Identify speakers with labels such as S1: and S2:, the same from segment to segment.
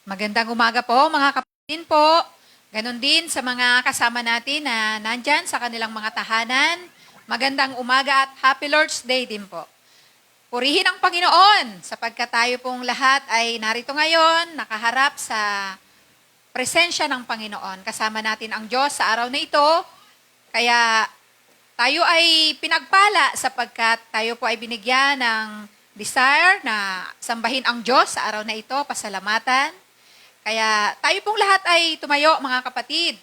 S1: Magandang umaga po mga kapatid po. Ganon din sa mga kasama natin na nandyan sa kanilang mga tahanan. Magandang umaga at Happy Lord's Day din po. Purihin ang Panginoon sapagkat tayo pong lahat ay narito ngayon, nakaharap sa presensya ng Panginoon. Kasama natin ang Diyos sa araw na ito. Kaya tayo ay pinagpala sapagkat tayo po ay binigyan ng desire na sambahin ang Diyos sa araw na ito, pasalamatan. Kaya tayo pong lahat ay tumayo mga kapatid.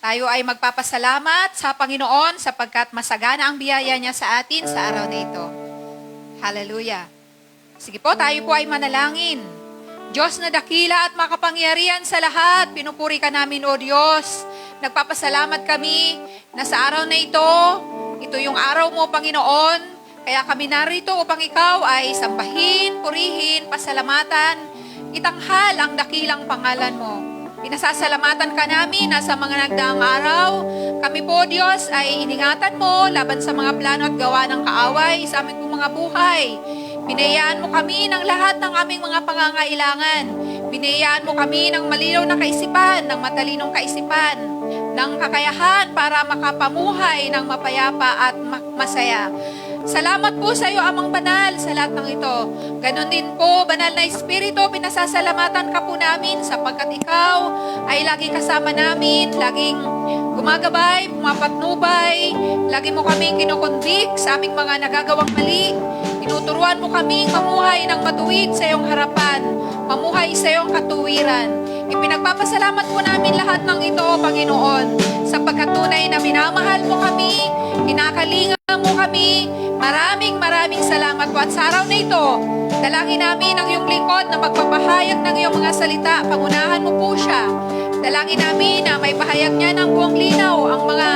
S1: Tayo ay magpapasalamat sa Panginoon sapagkat masagana ang biyaya niya sa atin sa araw na ito. Hallelujah. Sige po, tayo po ay manalangin. Diyos na dakila at makapangyarihan sa lahat, pinupuri ka namin o Diyos. Nagpapasalamat kami na sa araw na ito yung araw mo Panginoon. Kaya kami narito upang ikaw ay sambahin, purihin, pasalamatan, itanghal ang dakilang pangalan mo. Pinasasalamatan ka namin na sa mga nagdaang araw. Kami po, Diyos, ay iningatan mo laban sa mga plano at gawa ng kaaway sa aming mga buhay. Binayaan mo kami ng lahat ng aming mga pangangailangan. Binayaan mo kami ng malinaw na kaisipan, ng matalinong kaisipan, ng kakayahan para makapamuhay ng mapayapa at masaya. Salamat po sa iyo, Amang Banal, sa lahat ng ito. Ganon din po, Banal na Espiritu, pinasasalamatan ka po namin sapagkat ikaw ay lagi kasama namin, laging gumagabay, pumapatnubay, lagi mo kaming kinukondik sa aming mga nagagawang mali. Tinuturuan mo kaming mamuhay ng matuwid sa iyong harapan, mamuhay sa iyong katuwiran. Ipinagpapasalamat po namin lahat ng ito, Panginoon, sapagkat tunay na minamahal mo kami, kinakalinga mo kami. Maraming salamat po. At sa araw na ito, dalangin namin ang iyong lingkod na magpapahayag ng iyong mga salita. Pangunahan mo po siya. Dalangin namin na may pahayag niya ng buong linaw ang mga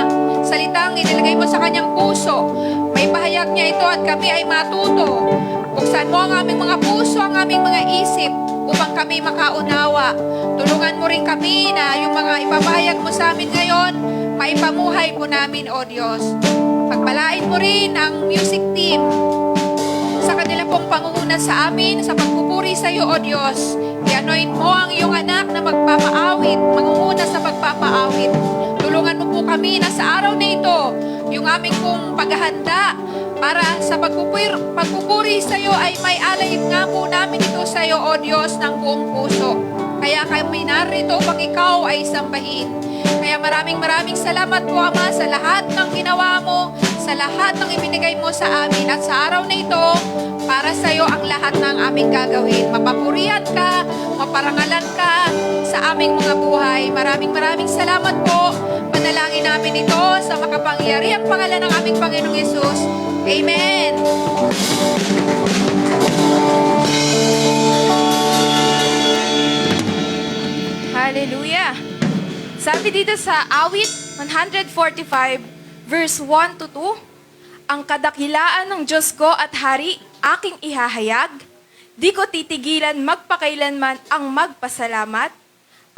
S1: salitang inilagay mo sa kanyang puso. May pahayag niya ito at kami ay matuto. Buksan mo ang aming mga puso, ang aming mga isip upang kami makaunawa. Tulungan mo rin kami na yung mga ipapahayag mo sa amin ngayon, maipamuhay po namin, O Diyos. Pagpalain mo rin ang music team sa kanila pong pangunguna sa amin, sa pagpupuri sa iyo, O Diyos. I-anoint mo ang iyong anak na magpapaawit, mangunguna sa pagpapaawit. Tulungan mo po kami na sa araw na ito, yung aming pong paghahanda para sa pagpupuri sa iyo ay may alay nga po namin ito sa iyo, O Diyos, ng buong puso. Kaya kami narito upang ikaw ay sambahin. Kaya maraming salamat po, Ama, sa lahat ng ginawa mo, sa lahat ng ibinigay mo sa amin. At sa araw na ito, para sa iyo ang lahat ng aming gagawin. Mapapurihan ka, maparangalan ka sa aming mga buhay. Maraming salamat po. Panalangin namin ito sa makapangyarihang pangalan ng aming Panginoong Yesus. Amen.
S2: Hallelujah! Sabi dito sa Awit 145, verse 1 to 2, ang kadakilaan ng Diyos ko at Hari aking ihahayag, di ko titigilan magpakailanman ang magpasalamat,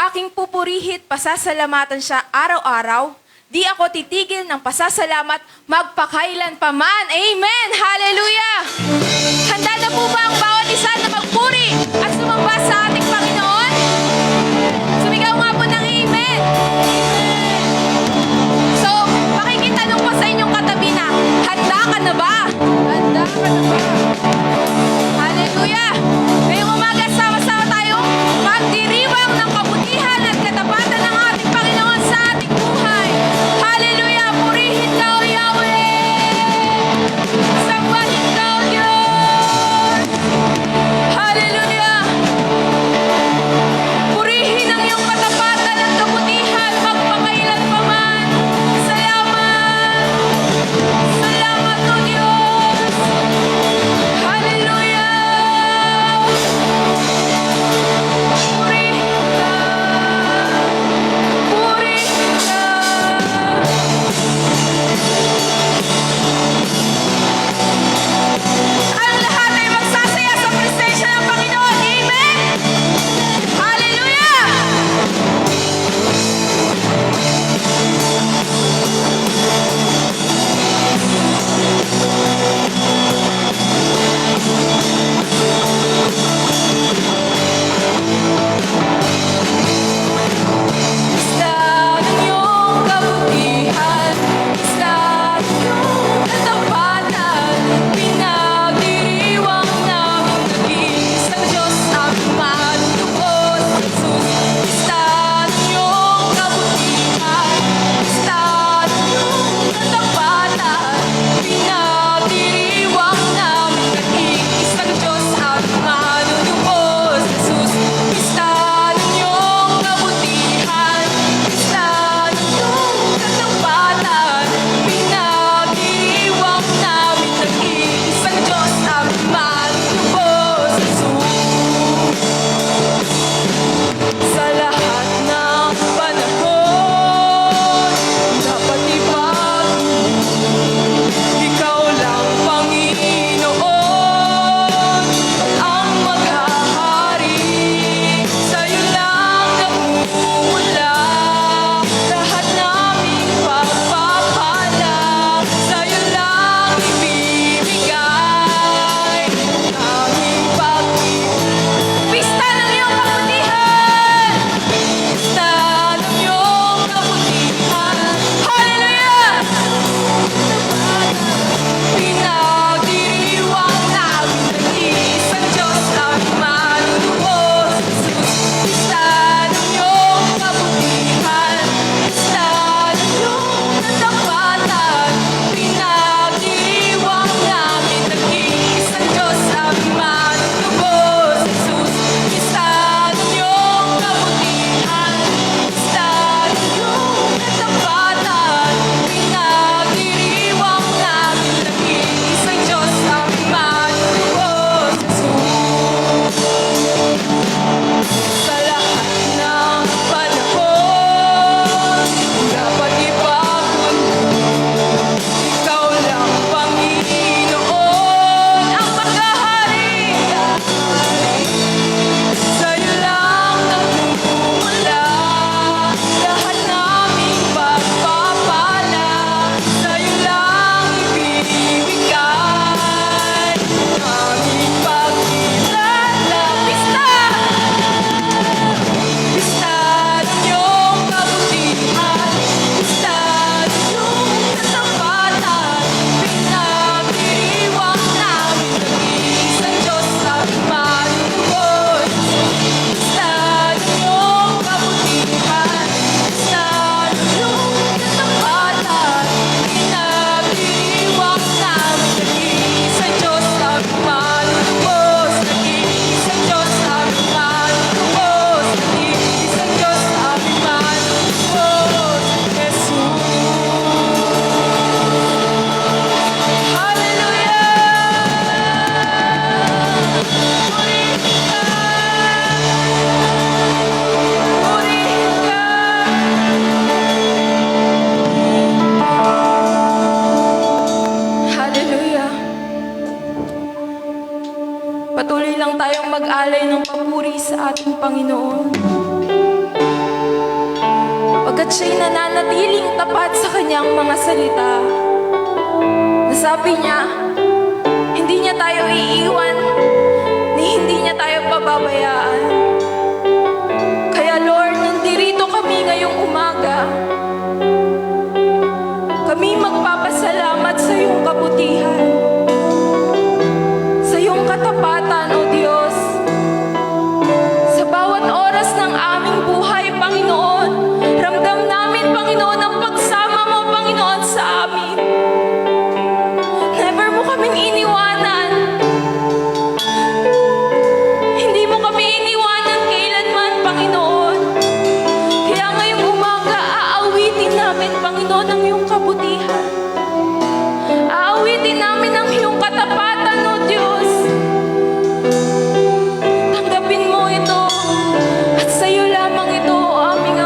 S2: aking pupurihit pasasalamatan siya araw-araw, di ako titigil ng pasasalamat magpakailan paman. Amen! Hallelujah! Handa na po ba ang bawat isa na magpuri at sumamba sa ating Panginoon? Sumigaw nga po ng Amen! So, makikitanong ko sa inyong katabi na, handa ka na ba? Handa ka na ba? Hallelujah! Ngayong umaga, sama-sama tayong magdiriwang ng kabutihan at katapatan ng ating Panginoon sa ating buhay. Hallelujah! Purihin ka, O Yahweh! Sambahin ka, O Diyos! Hallelujah! sa ating Panginoon. Pagkat siya'y nananatiling tapat sa kanyang mga salita. Nasabi niya, hindi niya tayo iiwan, ni hindi niya tayo pababayaan. Kaya Lord, nandirito kami ngayong umaga. Kami magpapasalamat sa iyong kabutihan, sa iyong katapatan, O Diyos. Sa bawat oras ng aming buhay, Panginoon, ramdam namin, Panginoon, ang pagsama mo, Panginoon, sa amin. Never mo kaming iniwanan. Hindi mo kami iniwanan kailanman, Panginoon. Kaya ngayong umaga, aawitin namin, Panginoon, ang iyong kabutihan. Aawitin namin ang iyong katapatan, O Diyos. Tanggapin mo ito, at sa iyo lamang ito, O aming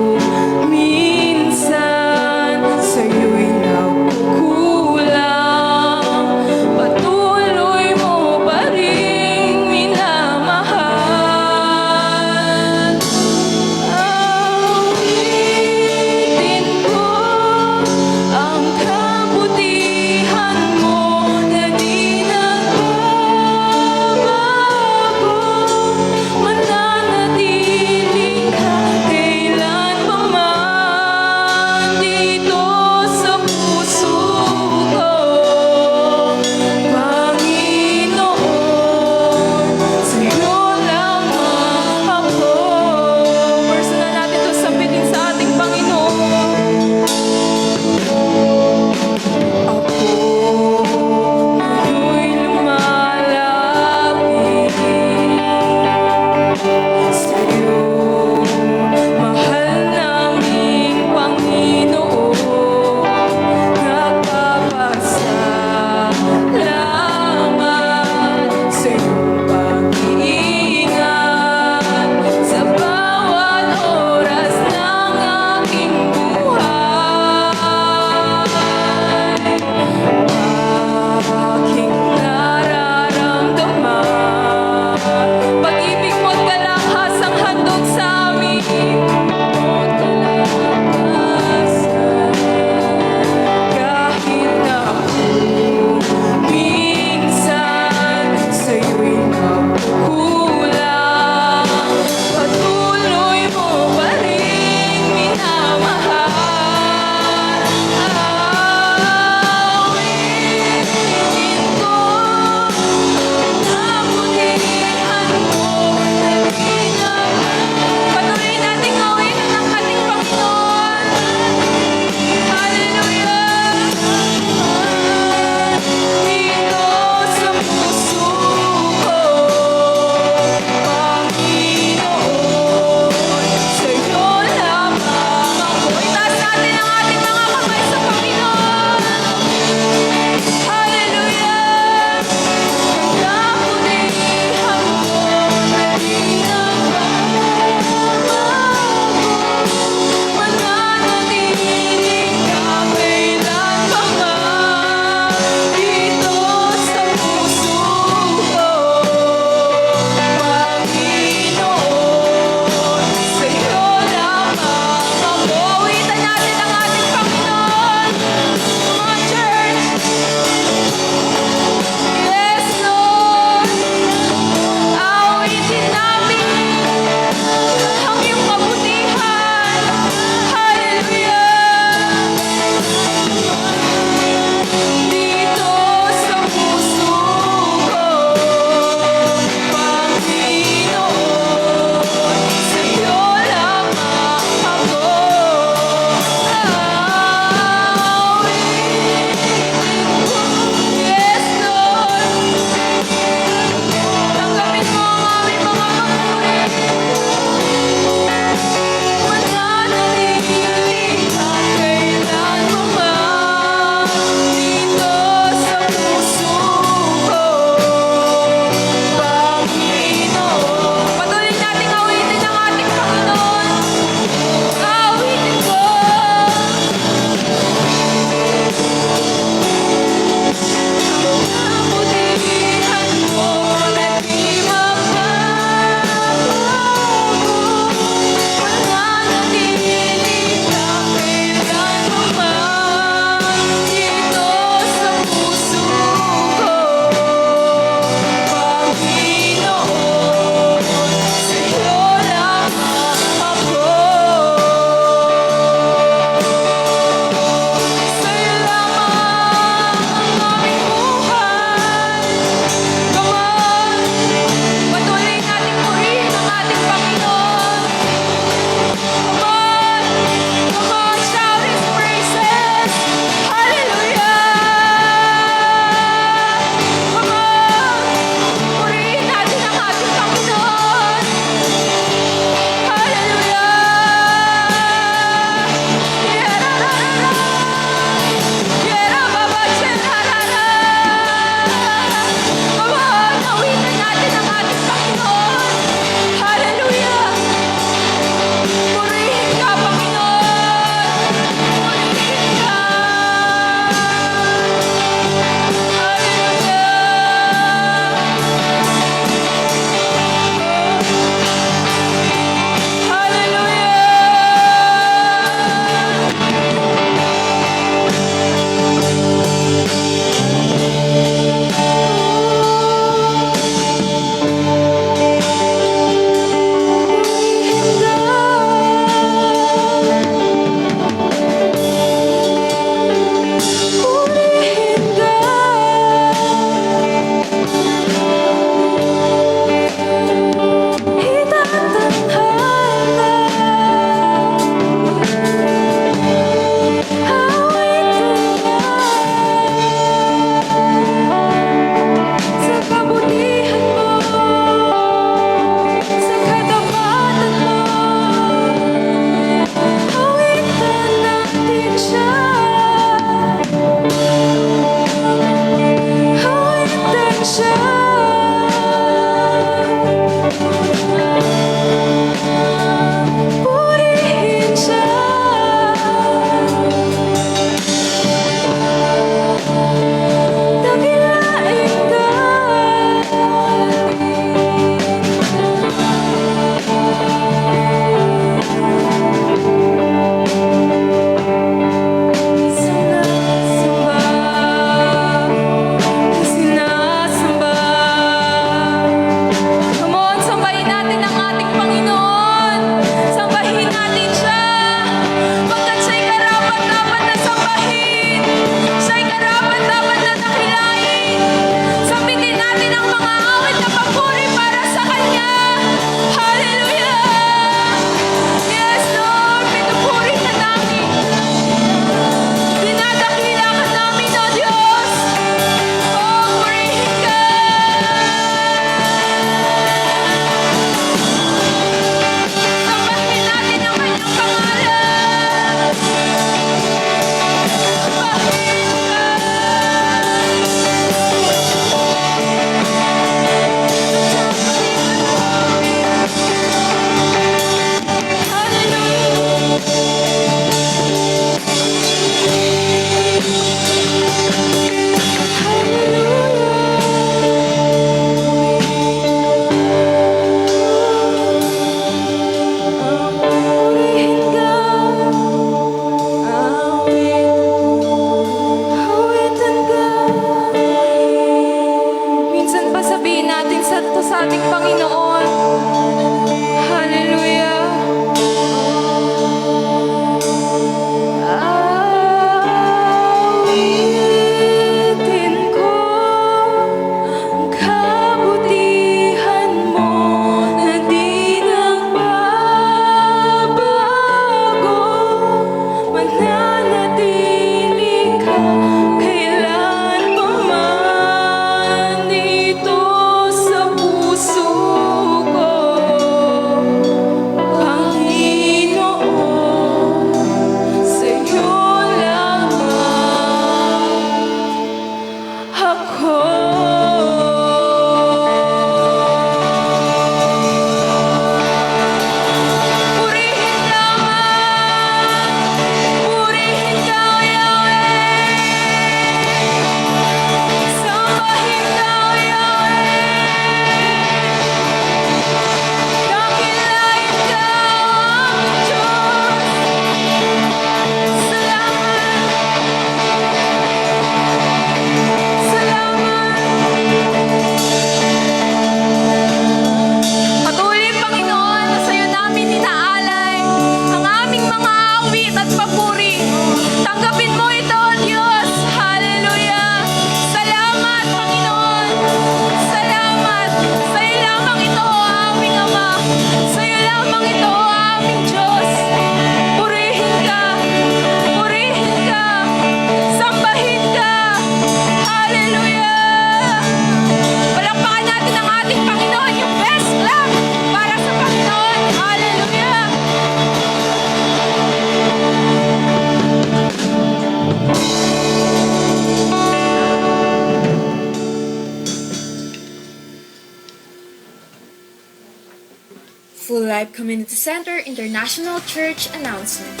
S2: Revive Community Center International Church announcement.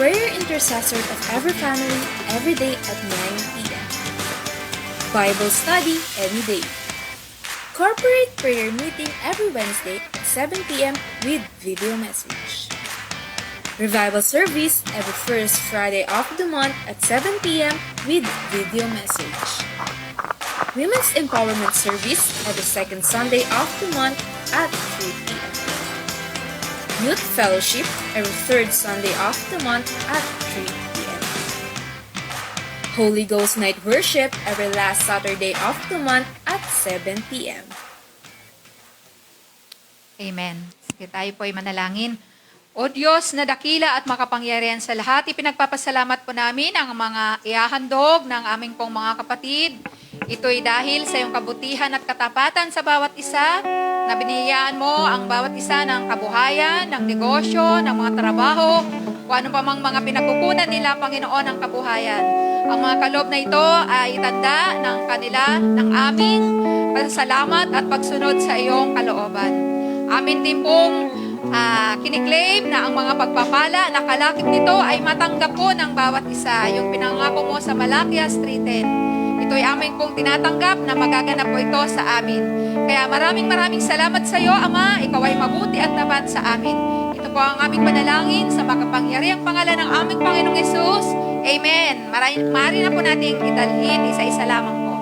S2: Prayer intercessor of every family every day at 9 p.m. Bible study any day. Corporate prayer meeting every Wednesday at 7 p.m. with video message. Revival service every first Friday of the month at 7 p.m. with video message. Women's Empowerment Service every second Sunday of the month at 3 p.m. Youth Fellowship every third Sunday of the month at 3 p.m. Holy Ghost Night Worship every last Saturday of the month at 7 p.m.
S1: Amen. Sige, tayo po ay manalangin. O Diyos na dakila at makapangyarihan sa lahat, ipinagpapasalamat po namin ang mga iahandog ng aming pong mga kapatid. Ito'y dahil sa iyong kabutihan at katapatan sa bawat isa, na biniyayaan mo ang bawat isa ng kabuhayan, ng negosyo, ng mga trabaho, o ano pa mang mga pinagkukunan nila, Panginoon, ng kabuhayan. Ang mga kaloob na ito ay tanda ng kanila, ng aming pasasalamat at pagsunod sa iyong kalooban. Amin din pong kiniklaim na ang mga pagpapala na kalakip nito ay matanggap po ng bawat isa. Yung pinangako mo sa Malakias 3:10. Ito'y amin pong tinatanggap na magaganap po ito sa amin. Kaya maraming salamat sa iyo, Ama. Ikaw ay mabuti at tapat sa amin. Ito po ang aming panalangin sa makapangyarihang pangalan ng aming Panginoong Yesus. Amen. Maaari na po nating idalhin isa-isa lamang po.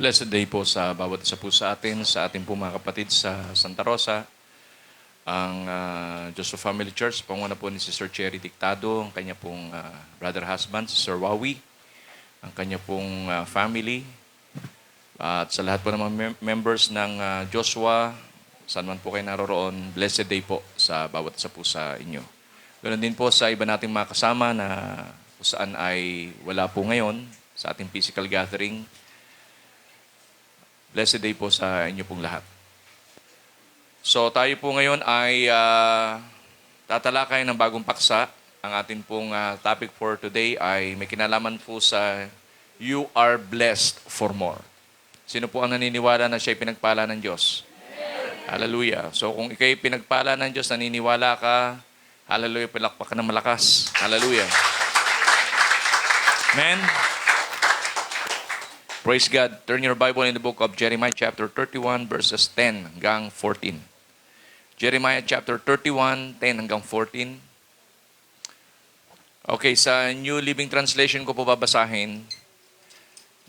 S3: Blessed day po sa bawat isa po sa atin, sa ating po mga kapatid sa Santa Rosa, ang Joseph Family Church, panguna po ni Sister Cherry Dictado, ang kanya pong brother husband, Sister Wawi, ang kanya pong family, at sa lahat po ng mga members ng Joshua, saan man po kayo naroroon, blessed day po sa bawat isa po sa inyo. Ganoon din po sa iba nating mga kasama na kung saan ay wala po ngayon sa ating physical gathering. Blessed day po sa inyo pong lahat. So tayo po ngayon ay tatalakay ng bagong paksa. Ang ating pong topic for today ay may kinalaman po sa You are blessed for more. Sino po ang naniniwala na siya'y pinagpala ng Diyos? Hallelujah. So kung ikaw'y pinagpala ng Diyos, naniniwala ka, hallelujah, palakpak ka ng malakas. Hallelujah. Amen. Praise God. Turn your Bible in the book of Jeremiah chapter 31 verses 10 hanggang 14. Jeremiah chapter 31, 10 hanggang 14. Okay, sa New Living Translation ko po babasahin.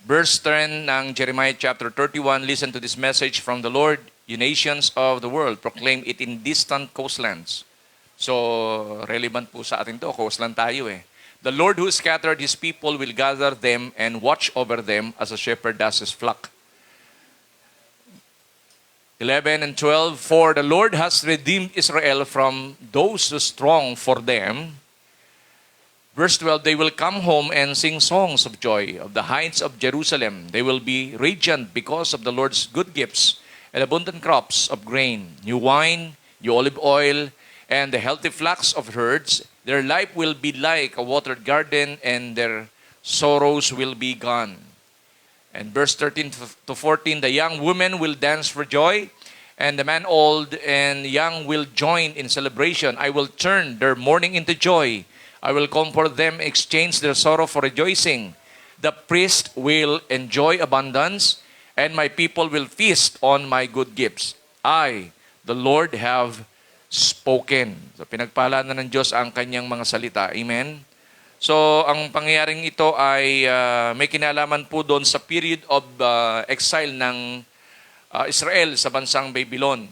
S3: Verse 10 ng Jeremiah chapter 31, listen to this message from the Lord, you nations of the world, proclaim it in distant coastlands. So, relevant po sa atin to, coastland tayo eh. The Lord who scattered His people will gather them and watch over them as a shepherd does his flock. 11 and 12, for the Lord has redeemed Israel from those who strong for them. Verse 12, they will come home and sing songs of joy of the heights of Jerusalem. They will be radiant because of the Lord's good gifts and abundant crops of grain, new wine, new olive oil, and the healthy flocks of herds. Their life will be like a watered garden, and their sorrows will be gone. And verse 13 to 14, the young women will dance for joy, and the man old and young will join in celebration. I will turn their mourning into joy. I will comfort them, exchange their sorrow for rejoicing. The priest will enjoy abundance, and my people will feast on my good gifts. I, the Lord, have spoken. So, pinagpala na ng Diyos ang kanyang mga salita. Amen? So, ang pangyayaring ito ay may kinalaman po doon sa period of exile ng Israel sa bansang Babylon.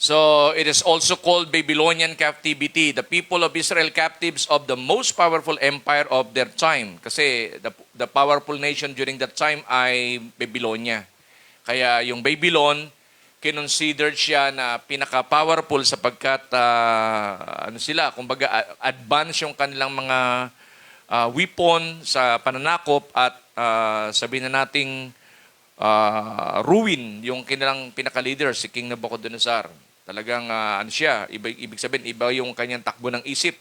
S3: So it is also called Babylonian captivity. The people of Israel captives of the most powerful empire of their time. Kasi the powerful nation during that time ay Babylonia. Kaya yung Babylon, kinonsidered siya na pinaka-powerful sapagkat kumbaga advance yung kanilang mga weapon sa pananakop at sabihin na nating ruin yung kanilang pinaka-leader, si King Nabucodonosor. Talagang ibig sabihin, iba yung kanyang takbo ng isip.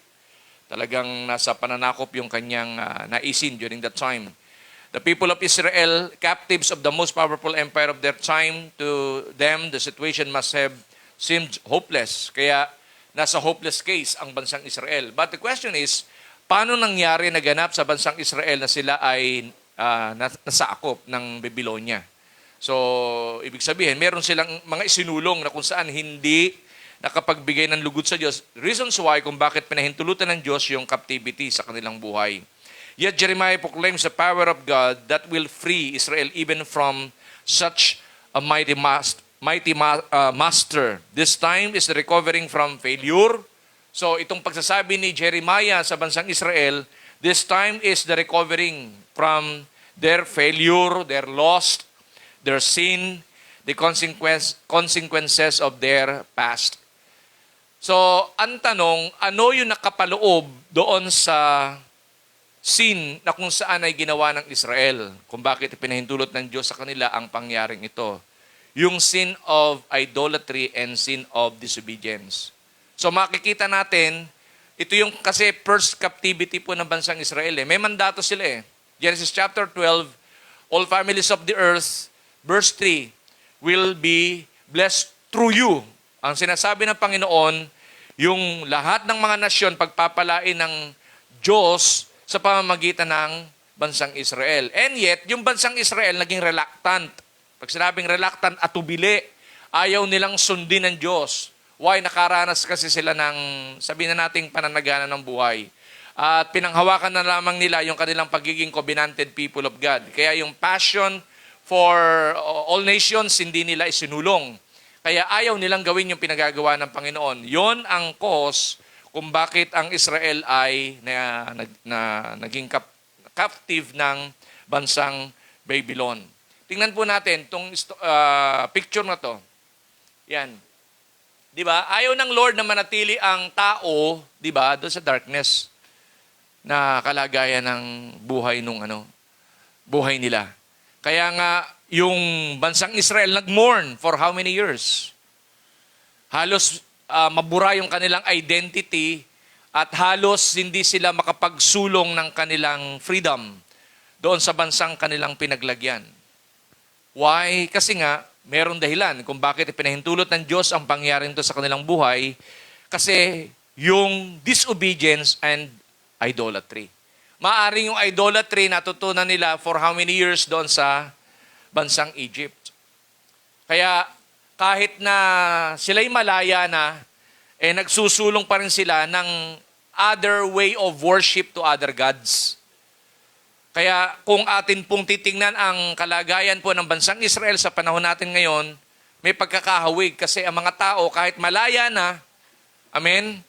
S3: Talagang nasa pananakop yung kanyang naisin during that time. The people of Israel, captives of the most powerful empire of their time, to them, the situation must have seemed hopeless. Kaya nasa hopeless case ang bansang Israel. But the question is, paano nangyari naganap sa bansang Israel na sila ay nasakop ng Babylonia? So, ibig sabihin, meron silang mga isinulong na kung saan hindi nakapagbigay ng lugod sa Diyos. Reasons why kung bakit pinahintulutan ng Diyos yung captivity sa kanilang buhay. Yet Jeremiah proclaims the power of God that will free Israel even from such a mighty master. This time is the recovering from failure. So, itong pagsasabi ni Jeremiah sa bansang Israel, this time is the recovering from their failure, their loss, their sin, the consequences of their past. So, ang tanong, ano yung nakapaloob doon sa sin na kung saan ay ginawa ng Israel? Kung bakit pinahintulot ng Diyos sa kanila ang pangyaring ito? Yung sin of idolatry and sin of disobedience. So, makikita natin, ito yung kasi first captivity po ng bansang Israel. May mandato sila eh. Genesis chapter 12, all families of the earth, verse 3, will be blessed through you. Ang sinasabi ng Panginoon, yung lahat ng mga nasyon pagpapalain ng Diyos sa pamamagitan ng bansang Israel. And yet, yung bansang Israel naging reluctant. Pag sinabing reluctant, atubili, ayaw nilang sundin ng Diyos. Why? Nakaranas kasi sila ng, sabihin na nating pananagana ng buhay. At pinanghawakan na lamang nila yung kanilang pagiging covenanted people of God. Kaya yung passion for all nations, hindi nila isinulong. Kaya ayaw nilang gawin yung pinagagawa ng Panginoon. Yon ang cause kung bakit ang Israel ay naging captive ng bansang Babylon. Tingnan po natin itong picture na to. Yan. Di ba? Ayaw ng Lord na manatili ang tao, di ba, doon sa darkness na kalagayan ng buhay buhay nila. Kaya nga, yung bansang Israel nag-mourn for how many years? Halos mabura yung kanilang identity at halos hindi sila makapagsulong ng kanilang freedom doon sa bansang kanilang pinaglagyan. Why? Kasi nga, merong dahilan kung bakit ipinahintulot ng Diyos ang pangyaring ito sa kanilang buhay. Kasi yung disobedience and idolatry. Maaring yung idolatry natutunan nila for how many years doon sa bansang Egypt. Kaya kahit na sila'y malaya na, nagsusulong pa rin sila ng other way of worship to other gods. Kaya kung atin pong titingnan ang kalagayan po ng bansang Israel sa panahon natin ngayon, may pagkakahawig kasi ang mga tao kahit malaya na, amen,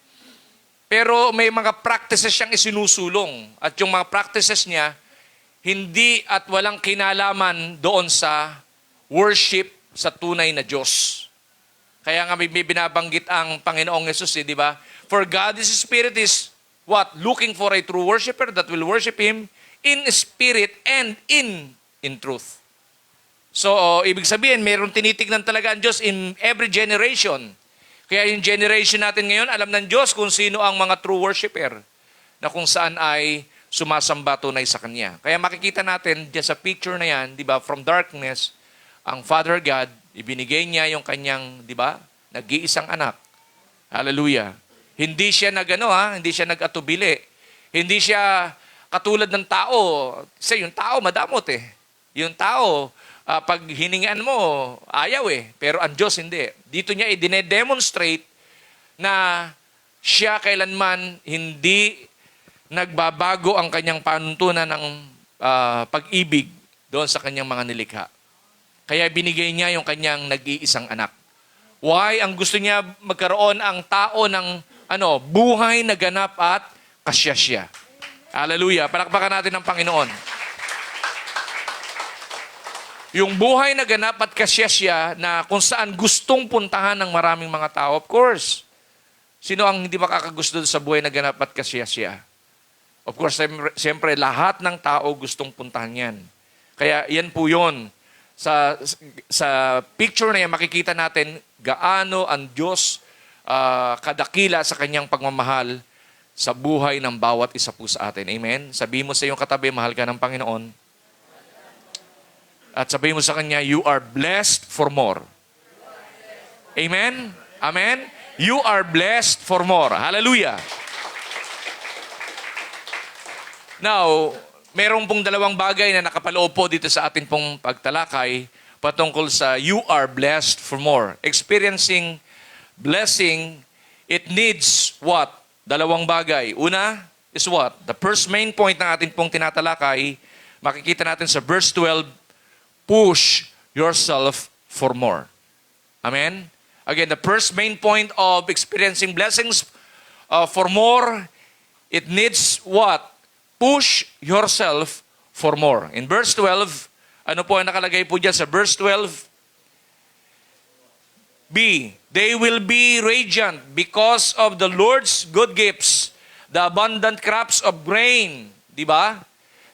S3: pero may mga practices siyang isinusulong. At yung mga practices niya, hindi at walang kinalaman doon sa worship sa tunay na Diyos. Kaya nga may binabanggit ang Panginoong Yesus, di ba? For God is Spirit is what? Looking for a true worshiper that will worship Him in spirit and in truth. So, ibig sabihin, mayroong tinitignan talaga ang Diyos in every generation. Kaya yung generation natin ngayon, alam ng Diyos kung sino ang mga true worshiper na kung saan ay sumasamba tunay sa Kanya. Kaya makikita natin dyan sa picture na yan, di ba, from darkness, ang Father God, ibinigay niya yung kanyang, di ba, nag-iisang anak. Hallelujah. Hindi siya hindi siya nag-atubili. Hindi siya katulad ng tao. Kasi yung tao madamot eh. Yung tao, pag hiningaan mo, ayaw eh. Pero ang Diyos hindi. Dito niya i-demonstrate na siya kailanman hindi nagbabago ang kanyang panuntunan ng pag-ibig doon sa kanyang mga nilikha. Kaya binigay niya yung kanyang nag-iisang anak. Why? Ang gusto niya magkaroon ang tao ng buhay na ganap at kasyasya. Hallelujah. Palakpakan natin ng Panginoon. Yung buhay na ganap at kasyasya na kung saan gustong puntahan ng maraming mga tao, of course. Sino ang hindi makakagusto sa buhay na ganap at kasyasya? Of course, siyempre, lahat ng tao gustong puntahan yan. Kaya yan po yun. Sa picture na yan, makikita natin gaano ang Diyos kadakila sa kanyang pagmamahal sa buhay ng bawat isa po sa atin. Amen? Sabihin mo sa iyong katabi, mahal ka ng Panginoon. At sabihin mo sa kanya, you are blessed for more. Amen? Amen? You are blessed for more. Hallelujah. Now, meron pong dalawang bagay na nakapaloob po dito sa atin pong pagtalakay patungkol sa you are blessed for more. Experiencing blessing, it needs what? Dalawang bagay. Una is what? The first main point ng atin pong tinatalakay, makikita natin sa verse 12, push yourself for more. Amen? Again, the first main point of experiencing blessings for more, it needs what? Push yourself for more. In verse 12, ano po ang nakalagay po dyan sa verse 12? B, they will be radiant because of the Lord's good gifts, the abundant crops of grain. Di ba?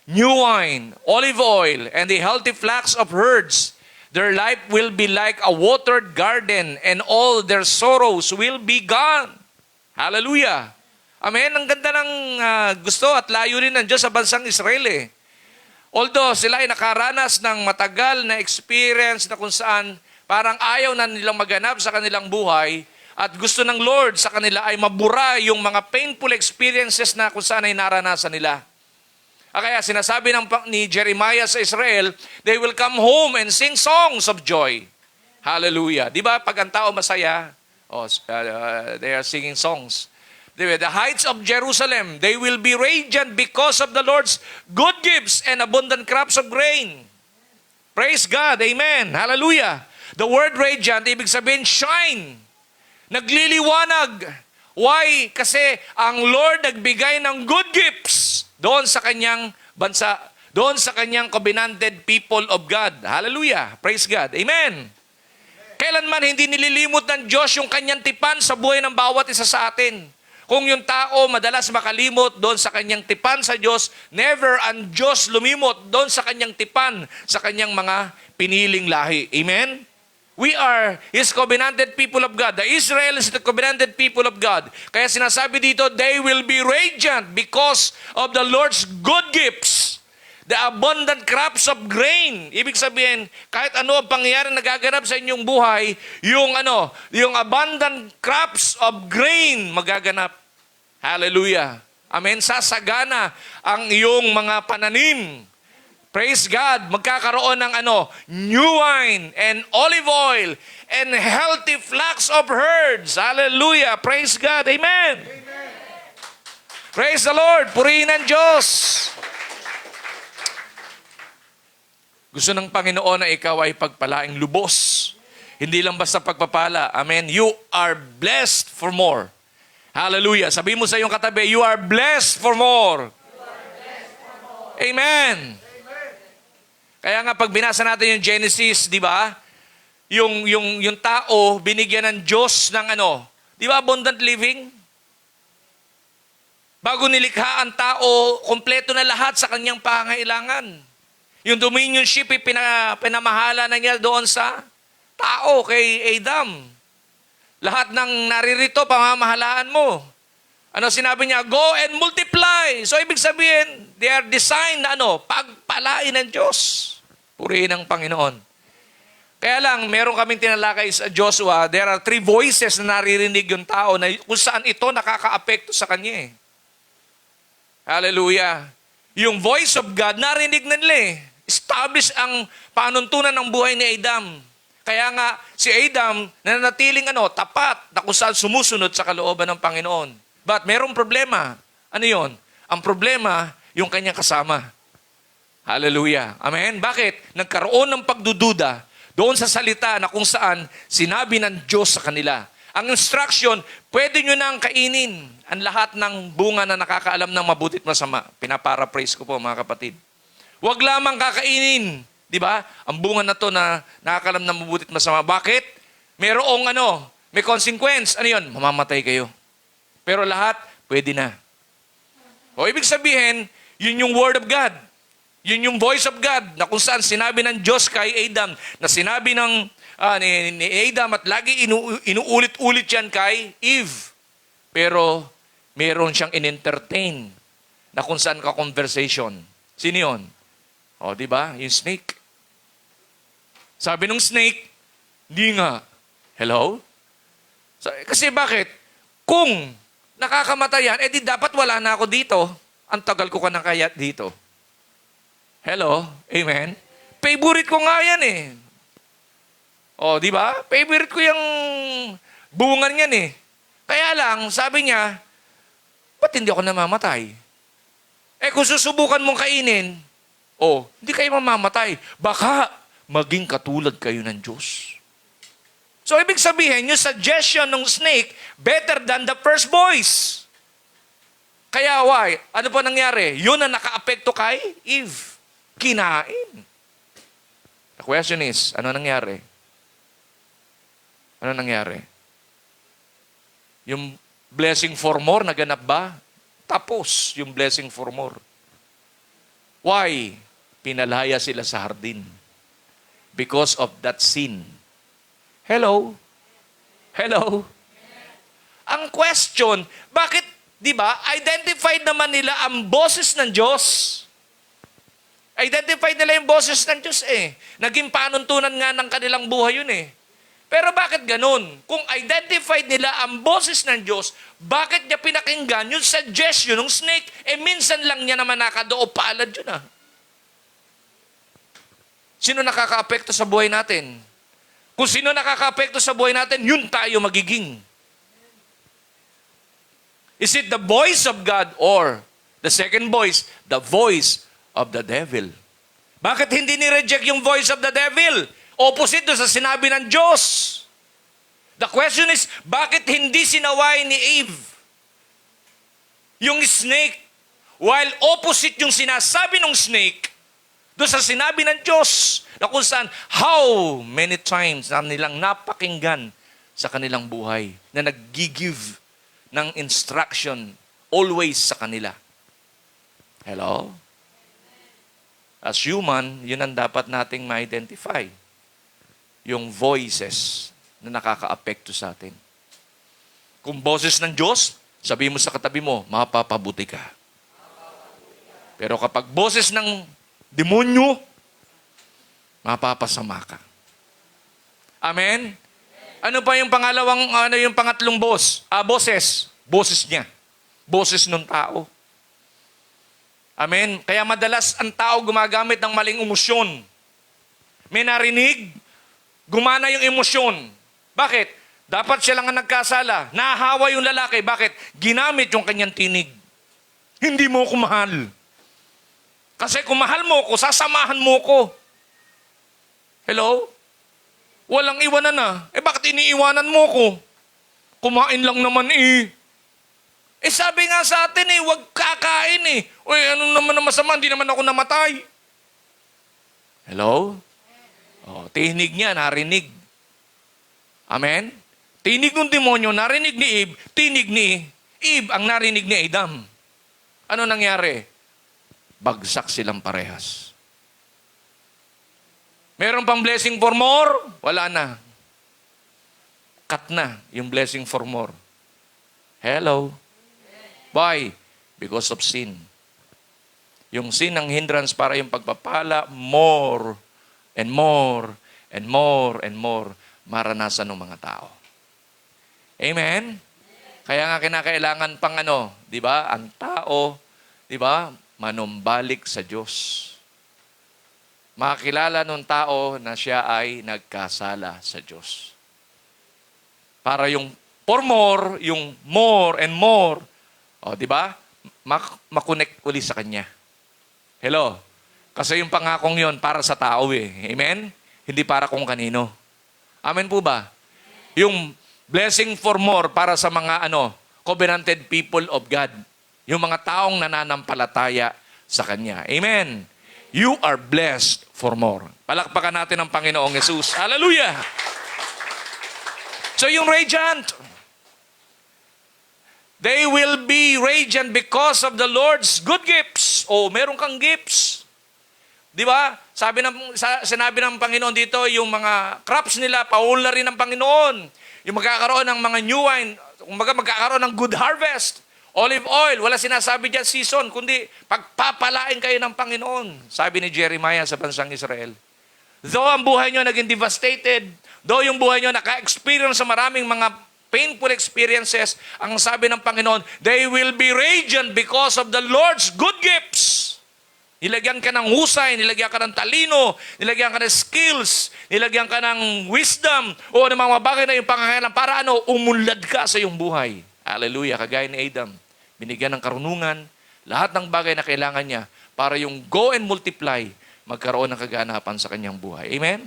S3: New wine, olive oil, and the healthy flocks of herds. Their life will be like a watered garden, and all their sorrows will be gone. Hallelujah. Amen. Ang ganda ng gusto at layunin ng Diyos sa bansang Israel eh. Although sila ay nakaranas ng matagal na experience na kung saan parang ayaw na nilang maganap sa kanilang buhay at gusto ng Lord sa kanila ay mabura yung mga painful experiences na kung saan ay naranasan nila. Kaya sinasabi ni Jeremiah sa Israel, they will come home and sing songs of joy. Hallelujah. Di ba pag ang tao masaya, they are singing songs. The heights of Jerusalem, they will be radiant because of the Lord's good gifts and abundant crops of grain. Praise God. Amen. Hallelujah. The word radiant, ibig sabihin shine. Nagliliwanag. Why? Kasi ang Lord nagbigay ng good gifts doon sa kanyang bansa, doon sa kanyang covenanted people of God. Hallelujah. Praise God. Amen. Kailanman hindi nililimot ng Diyos yung kanyang tipan sa buhay ng bawat isa sa atin. Kung yung tao madalas makalimot doon sa kanyang tipan sa Diyos, never ang Diyos lumimot doon sa kanyang tipan sa kanyang mga piniling lahi. Amen? We are His covenanted people of God. The Israel is the covenanted people of God. Kaya sinasabi dito, they will be radiant because of the Lord's good gifts. The abundant crops of grain. Ibig sabihin, kahit ano ang pangyayari na gaganap sa inyong buhay, yung abundant crops of grain magaganap. Hallelujah. Amen. Sasagana ang iyong mga pananim. Praise God. Magkakaroon ng new wine and olive oil and healthy flocks of herds. Hallelujah. Praise God. Amen. Amen. Praise the Lord. Purihin ang Diyos. Gusto ng Panginoon na ikaw ay pagpalaing lubos. Hindi lang basta pagpapala. Amen. You are blessed for more. Hallelujah. Sabi mo sa iyong katabi, you are blessed for more. Amen. Kaya nga pag binasa natin yung Genesis, di ba? Yung tao binigyan ng Diyos ng di ba abundant living? Bago nilikha ang tao, kompleto na lahat sa kanyang pangailangan. Yung dominionship pinamahala na niya doon sa tao kay Adam. Lahat ng naririto, pamamahalaan mo. Sinabi niya? Go and multiply. So, ibig sabihin, they are designed na pagpalain ng Diyos. Purihin ang Panginoon. Kaya lang, meron kaming tinalakay sa Joshua, there are 3 voices na naririnig yung tao na kung saan ito nakaka-apekto sa kanya. Hallelujah. Yung voice of God, narinig na nila. Establish ang panuntunan ng buhay ni Adam. Kaya nga, si Adam, nananatiling tapat na kung saan sumusunod sa kalooban ng Panginoon. But merong problema. Ano yon? Ang problema, yung kanyang kasama. Hallelujah. Amen? Bakit? Nagkaroon ng pagdududa Doon sa salita na kung saan sinabi ng Diyos sa kanila. Ang instruction, pwede nyo nang kainin ang lahat ng bunga na nakakaalam ng mabuti at masama. Pinaparaphrase ko po mga kapatid. Huwag lamang kakainin. Di ba? Ang bunga na to na nakakaalam ng mabuti at masama. Bakit? Merong may consequence. Ano yun? Mamamatay kayo. Pero lahat, pwede na. O ibig sabihin, yun yung word of God. Yun yung voice of God na kung saan sinabi ng Diyos kay Adam, na sinabi ni Adam at lagi inuulit-ulit yan kay Eve. Pero meron siyang in-entertain na kung saan ka-conversation. Sino yun? O, di ba? Yung snake. Sabi nung snake, di nga. Hello? Kasi bakit? Kung nakakamatay yan, di dapat wala na ako dito. Ang tagal ko ka na kaya dito. Hello? Amen? Favorite ko nga yan eh. O, di ba? Favorite ko yung bungan yan eh. Kaya lang, sabi niya, ba't hindi ako namamatay? Kung susubukan mong kainin, hindi kayo mamamatay. Baka maging katulad kayo ng Diyos. So, ibig sabihin, yung suggestion ng snake, better than the first voice. Kaya why? Ano pa nangyari? Yun ang naka-apekto kay Eve. Kinain. The question is, ano nangyari? Ano nangyari? Yung blessing for more, naganap ba? Tapos yung blessing for more. Why? Pinalaya sila sa hardin. Because of that sin. Hello? Hello? Ang question, bakit, di ba, identified naman nila ang boses ng Diyos. Identified nila yung boses ng Diyos eh. Naging panuntunan nga ng kanilang buhay yun eh. Pero bakit ganun? Kung identified nila ang boses ng Diyos, bakit niya pinakinggan yung suggestion ng snake? Minsan lang niya naman nakadoo paalad yun ah. Sino nakaka-apekto sa buhay natin? Kung sino nakaka-apekto sa buhay natin, yun tayo magiging. Is it the voice of God or the second voice, the voice of the devil? Bakit hindi ni-reject yung voice of the devil? Opposite doon sa sinabi ng Diyos. The question is, bakit hindi sinaway ni Eve yung snake? While opposite yung sinasabi ng snake, doon sa sinabi ng Diyos, na kung saan, how many times na nilang napakinggan sa kanilang buhay, na nag-give ng instruction always sa kanila. Hello? As human, yun ang dapat nating ma-identify. Yung voices na nakaka-apekto sa atin. Kung boses ng Diyos, sabi mo sa katabi mo, mapapabuti ka. Pero kapag boses ng demonyo, mapapasama ka. Amen? Ano pa yung yung pangatlong boss? Boses. Boses niya. Boses ng tao. Amen? Kaya madalas ang tao gumagamit ng maling emosyon. May narinig, gumana yung emosyon. Bakit? Dapat siya lang ang nagkasala. Nahahawa yung lalaki. Bakit? Ginamit yung kanyang tinig. Hindi mo ko mahal. Kasi kung mahal mo ko, sasamahan mo ko. Hello? Walang iwanan na. Bakit iniiwanan mo ko? Kumain lang naman sabi nga sa atin huwag kakain ano naman na masama, hindi naman ako namatay. Hello? Tinig niya, narinig. Amen? Tinig ng demonyo, narinig ni Eve, tinig ni Eve ang narinig ni Adam. Ano nangyari? Bagsak silang parehas. Meron pang blessing for more? Wala na. Cut na yung blessing for more. Hello? Why? Because of sin. Yung sin ang hindrance para yung pagpapala, more and more and more and more maranasan ng mga tao. Amen? Kaya nga kinakailangan pang di ba? Ang tao, di ba? Manumbalik sa Diyos. Makakilala ng tao na siya ay nagkasala sa Diyos. Para yung for more, yung more and more, di ba? Makonect uli sa Kanya. Hello? Kasi yung pangakong yon para sa tao Amen? hindi para kung kanino. Amen po ba? Yung blessing for more para sa mga covenanted people of God. Yung mga taong nananampalataya sa Kanya. Amen. You are blessed for more. Palakpakan natin ang Panginoong Jesus. Hallelujah! So yung radiant, they will be radiant because of the Lord's good gifts. Meron kang gifts. Di ba? Sinabi ng Panginoon dito, yung mga crops nila, paula rin ng Panginoon. Yung magkakaroon ng mga new wine, magkakaroon ng good harvest. Olive oil, wala sinasabi dyan season, kundi pagpapalain kayo ng Panginoon. Sabi ni Jeremiah sa bansang Israel. Though ang buhay nyo naging devastated, though yung buhay nyo naka-experience sa maraming mga painful experiences, ang sabi ng Panginoon, they will be radiant because of the Lord's good gifts. Nilagyan ka ng husay, nilagyan ka ng talino, nilagyan ka ng skills, nilagyan ka ng wisdom, o ng mga bagay na yung pangangailangan para umunlad ka sa iyong buhay. Hallelujah, kagaya ni Adam. Binigyan ng karunungan, lahat ng bagay na kailangan niya para yung go and multiply, magkaroon ng kaganapan sa kanyang buhay. Amen?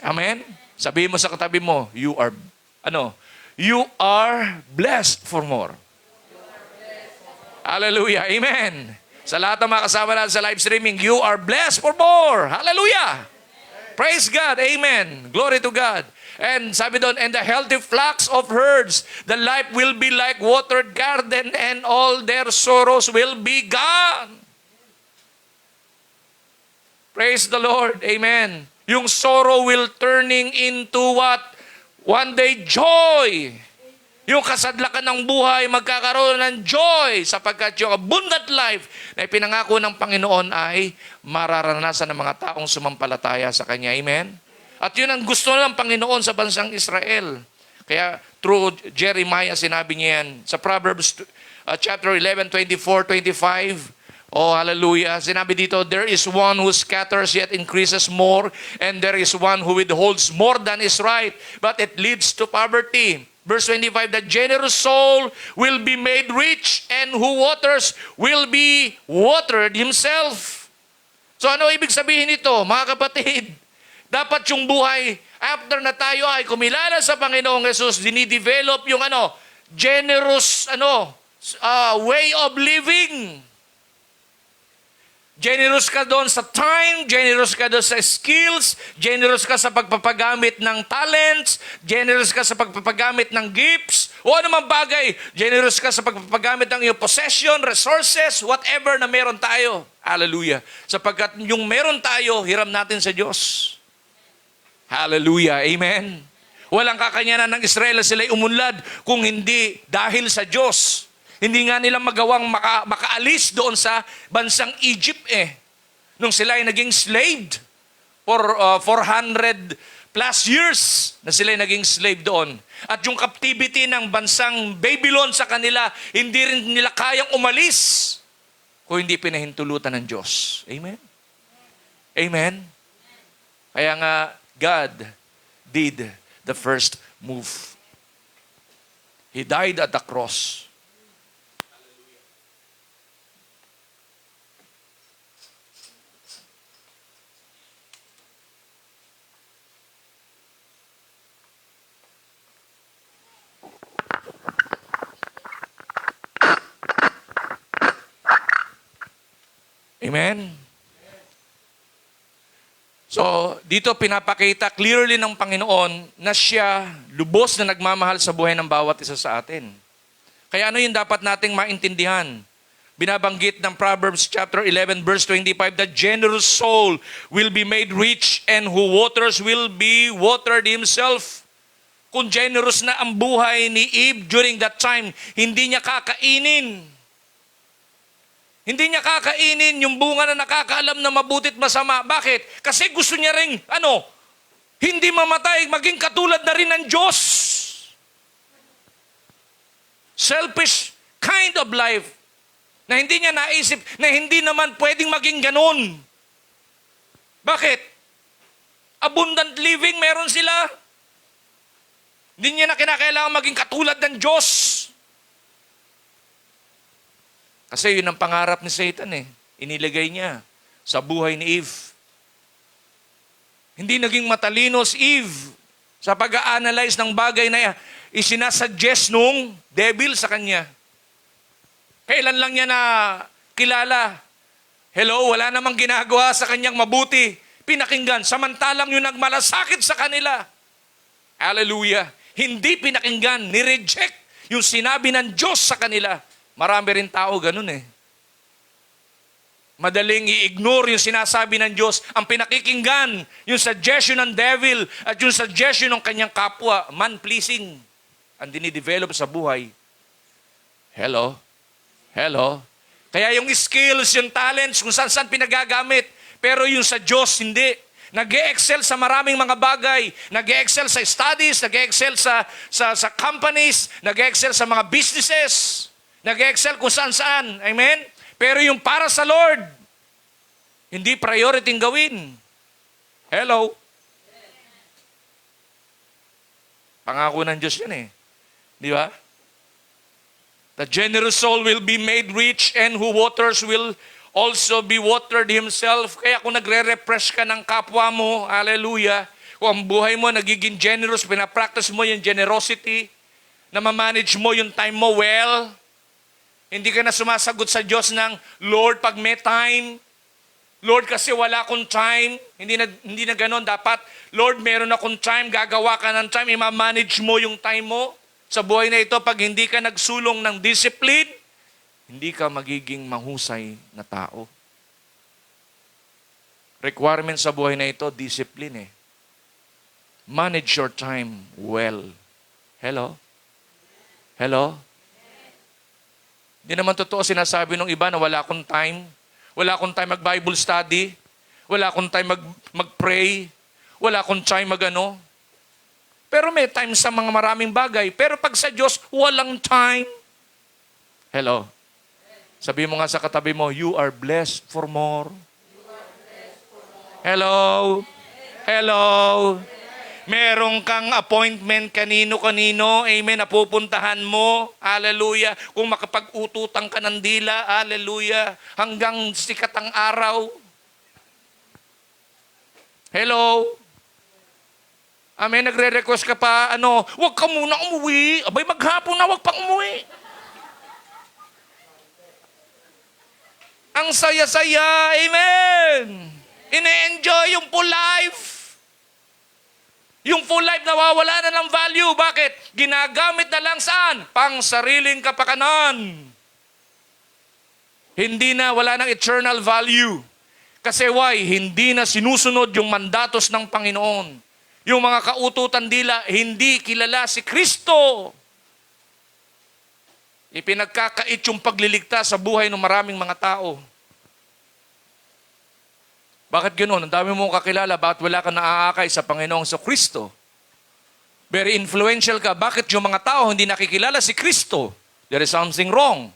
S3: Amen? Sabihin mo sa katabi mo, you are blessed for more. Hallelujah. Amen. Sa lahat ng mga kasama natin sa live streaming, you are blessed for more. Hallelujah. Praise God. Amen. Glory to God. And sabi doon, and the healthy flocks of herds, the life will be like watered garden and all their sorrows will be gone. Praise the Lord. Amen. Yung sorrow will turning into what? One day, joy. Yung kasadlakan ng buhay, magkakaroon ng joy sapagkat yung abundant life na ipinangako ng Panginoon ay mararanasan ng mga taong sumampalataya sa Kanya. Amen? At yun ang gusto ng Panginoon sa bansang Israel. Kaya through Jeremiah, sinabi niya yan. Sa Proverbs chapter 11, 24, 25, hallelujah. Sinabi dito, there is one who scatters yet increases more, and there is one who withholds more than is right, but it leads to poverty. Verse 25, the generous soul will be made rich, and who waters will be watered himself. So ano ibig sabihin nito, mga kapatid? Dapat yung buhay, after na tayo ay kumilala sa Panginoong Jesus, dinidevelop yung generous way of living. Generous ka doon sa time, generous ka doon sa skills, generous ka sa pagpapagamit ng talents, generous ka sa pagpapagamit ng gifts, o anumang bagay, generous ka sa pagpapagamit ng iyong possession, resources, whatever na meron tayo. Hallelujah. Sapagkat yung meron tayo, hiram natin sa Diyos. Hallelujah. Amen. Walang kakanyanan ng Israel na sila'y umunlad kung hindi dahil sa Diyos. Hindi nga nila magawang makaalis doon sa bansang Egypt nung sila ay naging slaved for 400 plus years na sila ay naging slave doon. At yung captivity ng bansang Babylon sa kanila, hindi rin nila kayang umalis kung hindi pinahintulutan ng Diyos. Amen? Amen? Kaya nga, God did the first move. He died at the cross. Amen? So, dito pinapakita clearly ng Panginoon na siya lubos na nagmamahal sa buhay ng bawat isa sa atin. Kaya ano yung dapat nating maintindihan? Binabanggit ng Proverbs chapter 11 verse 25, the generous soul will be made rich and who waters will be watered himself. Kung generous na ang buhay ni Eve during that time, hindi niya kakainin. Hindi niya kakainin yung bunga na nakakaalam na mabutit masama. Bakit? Kasi gusto niya ring, hindi mamatay, maging katulad na rin ng Diyos. Selfish kind of life na hindi niya naisip na hindi naman pwedeng maging ganun. Bakit? Abundant living meron sila. Hindi niya na kinakailangan maging katulad ng Diyos. Kasi yun ang pangarap ni Satan Inilagay niya sa buhay ni Eve. Hindi naging matalino si Eve sa pag-a-analyze ng bagay na isinasuggest nung devil sa kanya. Kailan lang niya na kilala? Hello, wala namang ginagawa sa kanyang mabuti. Pinakinggan, samantalang yung nagmalasakit sa kanila. Hallelujah. Hindi pinakinggan, nireject yung sinabi ng Diyos sa kanila. Marami rin tao ganun eh. Madaling i-ignore yung sinasabi ng Diyos. Ang pinakikinggan, yung suggestion ng devil at yung suggestion ng kanyang kapwa, man-pleasing, ang dinidevelop sa buhay. Hello? Hello? Kaya yung skills, yung talents, kung saan-saan pinagagamit. Pero yung sa Diyos, hindi. Nag-e-excel sa maraming mga bagay. Nag-e-excel sa studies, nag-e-excel sa companies, nag-e-excel sa mga businesses, nag-e-excel kung saan-saan. Amen? Pero yung para sa Lord, hindi priority gawin. Hello? Pangako ng Diyos yan eh. Di ba? The generous soul will be made rich and who waters will also be watered himself. Kaya kung nagre-refresh ka ng kapwa mo, hallelujah, kung ang buhay mo nagiging generous, pinapractice mo yung generosity, na ma-manage mo yung time mo well, hindi ka na sumasagot sa Diyos ng, Lord, pag may time, Lord, kasi wala akong time. Hindi na ganon. Dapat, Lord, meron akong time, gagawa ka ng time, ima-manage mo yung time mo. Sa buhay na ito, pag hindi ka nagsulong ng discipline, hindi ka magiging mahusay na tao. Requirement sa buhay na ito, discipline eh. Manage your time well. Hello? Hello? Hindi naman totoo sinasabi ng iba na wala akong time. Wala akong time mag-Bible study. Wala akong time mag-pray. Wala akong time mag-ano. Pero may time sa mga maraming bagay. Pero pag sa Diyos, walang time. Hello? Sabi mo nga sa katabi mo, you are blessed for more. Hello? Hello? Merong kang appointment kanino-kanino, amen, napupuntahan mo, hallelujah. Kung makapag-ututan ka ng dila, hallelujah, hanggang sikat ang araw. Hello? Amen, nagre-request ka pa, huwag ka muna umuwi. Abay, maghapon na, huwag pang umuwi. Ang saya-saya, amen. Ine-enjoy yung full life. Yung full life nawawala na ng value. Bakit? Ginagamit na lang saan? Pang sariling kapakanan. Hindi na, wala ng eternal value. Kasi why? Hindi na sinusunod yung mandatos ng Panginoon. Yung mga kaututan dila, hindi kilala si Kristo. Ipinagkakait yung pagliligtas sa buhay ng maraming mga tao. Bakit ganoon? Ang dami mong kakilala, bakit wala ka naaakay sa Panginoong Kristo? Very influential ka, bakit yung mga tao hindi nakikilala si Kristo? There is something wrong.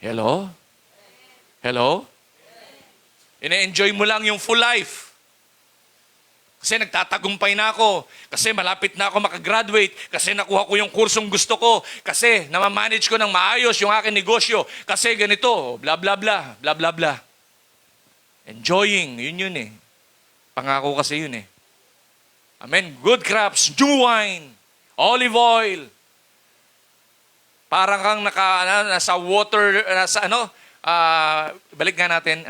S3: Hello? Hello? Ine-enjoy mo lang yung full life. Kasi nagtatagumpay na ako. Kasi malapit na ako makagraduate. Kasi nakuha ko yung kursong gusto ko. Kasi namamanage ko ng maayos yung aking negosyo. Kasi ganito, bla bla bla, bla bla bla. Enjoying, yun eh. Pangako kasi yun eh. Amen. Good crops, new wine, olive oil. Parang kang nasa water, balik nga natin,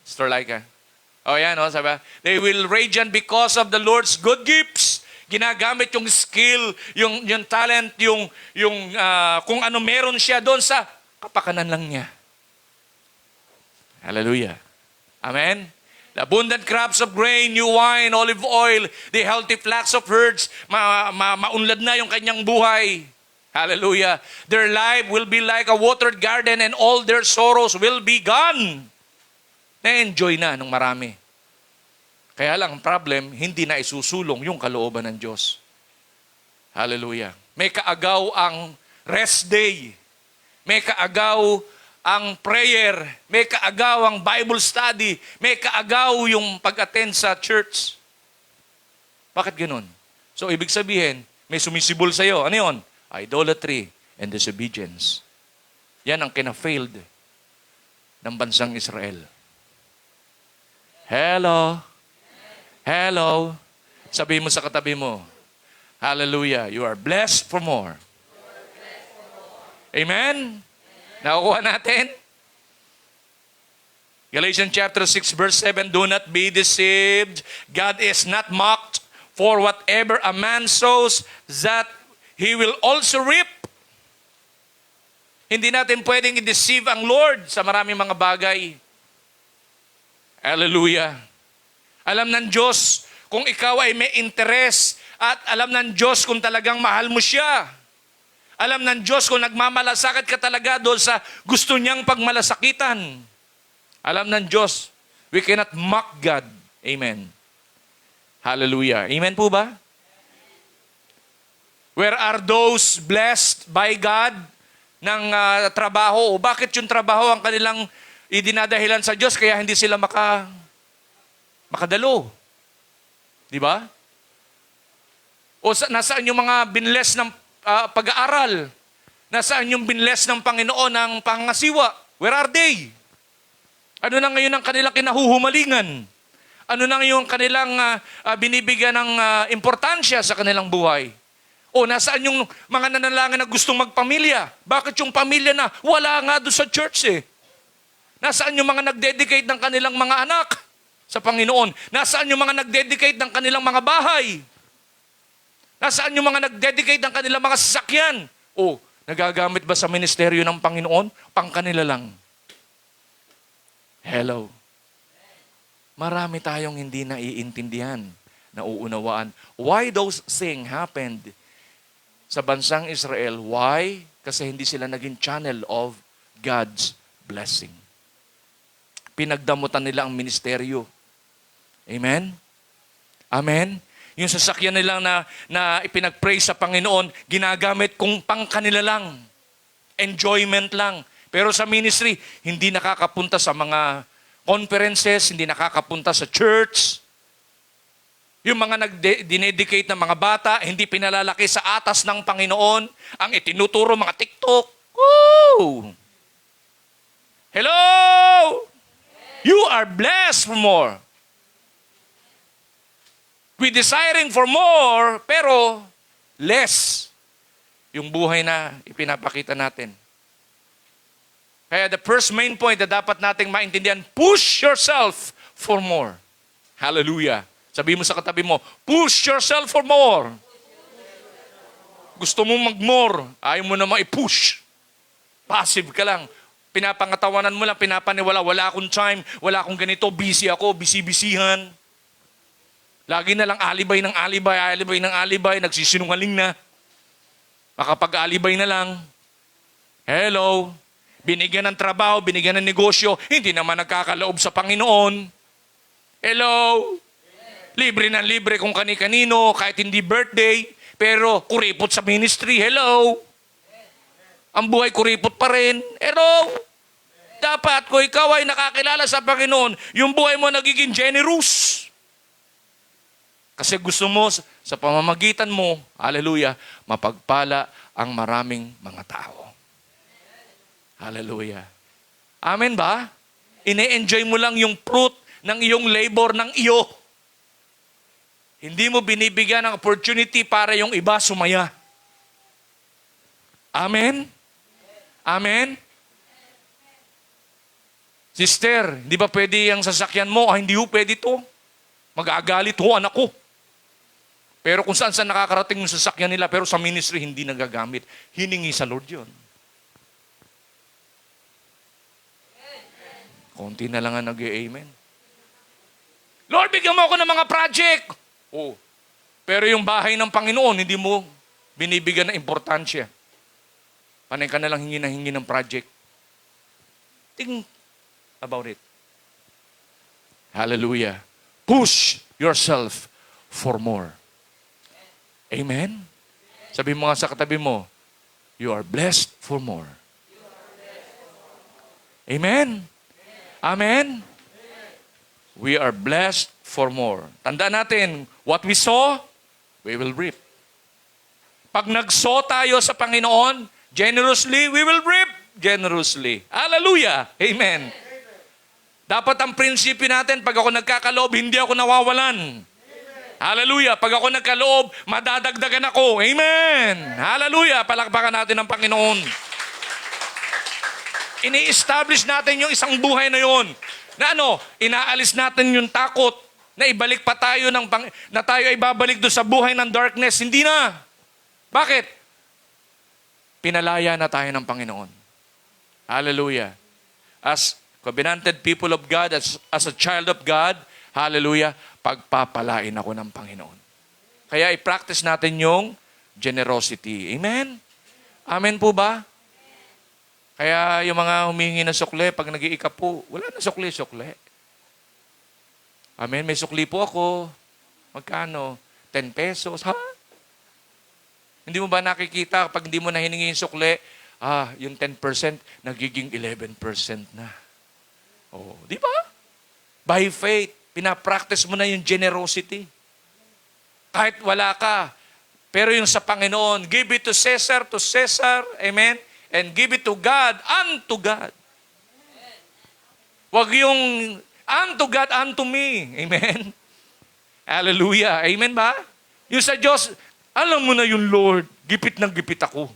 S3: Sister Laika. Oh, yan, sabi, they will radiant because of the Lord's good gifts. Ginagamit yung skill, yung talent, yung kung ano meron siya doon sa kapakanan lang niya. Hallelujah. Amen? The abundant crops of grain, new wine, olive oil, the healthy flocks of herds, maunlad na yung kanyang buhay. Hallelujah. Their life will be like a watered garden and all their sorrows will be gone. Na-enjoy na ng marami. Kaya lang, ang problem, hindi na isusulong yung kalooban ng Diyos. Hallelujah. May kaagaw ang rest day. May kaagaw ang prayer, may kaagaw ang Bible study, may kaagaw yung pag-attend sa church. Bakit ganun? So, ibig sabihin, may sumisibol sa'yo. Ano yun? Idolatry and disobedience. Yan ang kina-failed ng bansang Israel. Hello? Hello. Sabihin mo sa katabi mo, hallelujah, you are blessed for more. Amen? Nakukuha natin? Galatians chapter 6 verse 7, do not be deceived. God is not mocked. For whatever a man sows, that he will also reap. Hindi natin pwedeng i-deceive ang Lord sa maraming mga bagay. Hallelujah. Alam ng Diyos kung ikaw ay may interes at alam ng Diyos kung talagang mahal mo siya. Alam ng Diyos kung nagmamalasakit ka talaga doon sa gusto niyang pagmalasakitan. Alam ng Diyos, we cannot mock God. Amen. Hallelujah. Amen po ba? Where are those blessed by God ng trabaho? O bakit yung trabaho ang kanilang idinadahilan sa Diyos kaya hindi sila makadalo? Di ba? O nasaan yung mga binless ng pag-aaral? Nasaan yung binless ng Panginoon ng pangasiwa? Where are they? Ano na ngayon ang kanilang kinahuhumalingan? Ano na ngayon ang kanilang binibigyan ng importansya sa kanilang buhay? O nasaan yung mga nanalangin na gustong magpamilya? Bakit yung pamilya na wala nga doon sa church eh? Nasaan yung mga nag-dedicate ng kanilang mga anak sa Panginoon? Nasaan yung mga nag-dedicate ng kanilang mga bahay? Nasaan yung mga nag-dedicate ng kanilang mga sasakyan? O, nagagamit ba sa ministeryo ng Panginoon? Pang kanila lang. Hello. Marami tayong hindi naiintindihan, nauunawaan. Why those things happened sa bansang Israel? Why? Kasi hindi sila naging channel of God's blessing. Pinagdamutan nila ang ministeryo. Amen? Amen? Yung sasakyan nila na ipinag-pray sa Panginoon, ginagamit kung pang kanila lang. Enjoyment lang. Pero sa ministry, hindi nakakapunta sa mga conferences, hindi nakakapunta sa church. Yung mga nag-dedicate na mga bata, hindi pinalalaki sa atas ng Panginoon. Ang itinuturo, mga TikTok. Woo! Hello! You are blessed for more. We desiring for more, pero less yung buhay na ipinapakita natin. Kaya the first main point na dapat nating maintindihan, push yourself for more. Hallelujah. Sabi mo sa katabi mo, push yourself for more. Gusto mo mag-more, ayaw mo naman i-push. Passive ka lang. Pinapangatawanan mo lang, pinapaniwala, wala akong time, wala akong ganito, busy ako, busy-busyhan. Lagi na lang alibay ng alibay, nagsisinungaling na. Makapag-alibay na lang. Hello. Binigyan ng trabaho, binigyan ng negosyo, hindi naman nagkakaloob sa Panginoon. Hello. Libre ng libre kung kani-kanino, kahit hindi birthday, pero kuripot sa ministry. Hello. Ang buhay kuripot pa rin. Hello. Dapat kung ikaw ay nakakilala sa Panginoon, yung buhay mo nagiging generous. Kasi gusto mo sa pamamagitan mo, hallelujah, mapagpala ang maraming mga tao. Hallelujah. Amen ba? Ine-enjoy mo lang yung fruit ng iyong labor ng iyo. Hindi mo binibigyan ng opportunity para yung iba sumaya. Amen? Amen? Sister, hindi ba pwede ang sasakyan mo? Hindi ho pwede to. Mag-aagalit ho anak ko. Pero kung saan nakakarating yung sasakyan nila, pero sa ministry hindi nagagamit. Hiningi sa Lord yun. Konti na lang ang nag-amen. Lord, bigyan mo ako ng mga project. Oh. Pero yung bahay ng Panginoon, hindi mo binibigyan ng importansya. Panay ka na lang hingi ng project. Think about it. Hallelujah. Push yourself for more. Amen? Sabi mo nga sa katabi mo, you are blessed for more. Amen? Amen? We are blessed for more. Tandaan natin, what we sow, we will reap. Pag nag-sow tayo sa Panginoon, generously, we will reap generously. Hallelujah! Amen. Dapat ang prinsipyo natin, pag ako nagkakaloob, hindi ako nawawalan. Hallelujah. Pag ako nagkaloob, madadagdagan ako. Amen. Hallelujah. Palakpakan natin ang Panginoon. Ini-establish natin yung isang buhay na yon. Na inaalis natin yung takot na ibalik pa tayo na tayo ay babalik doon sa buhay ng darkness. Hindi na. Bakit? Pinalaya na tayo ng Panginoon. Hallelujah. As covenanted people of God, as a child of God, hallelujah, pagpapalain ako ng Panginoon. Kaya i-practice natin yung generosity. Amen? Amen po ba? Kaya yung mga humingi ng sukle, pag nag-iikap po, wala na sukli-sukle. Amen? May sukli po ako. Magkano? 10 pesos. Ha? Hindi mo ba nakikita pag hindi mo na hiningi yung sukle, yung 10% nagiging 11% na. Oh, di ba? By faith, pinapractice mo na yung generosity. Kahit wala ka. Pero yung sa Panginoon, give it to Caesar, amen? And give it to God, unto God. Wag yung unto God, unto me. Amen? Hallelujah. Amen ba? Yung sa Diyos, alam mo na yung Lord, gipit na gipit ako.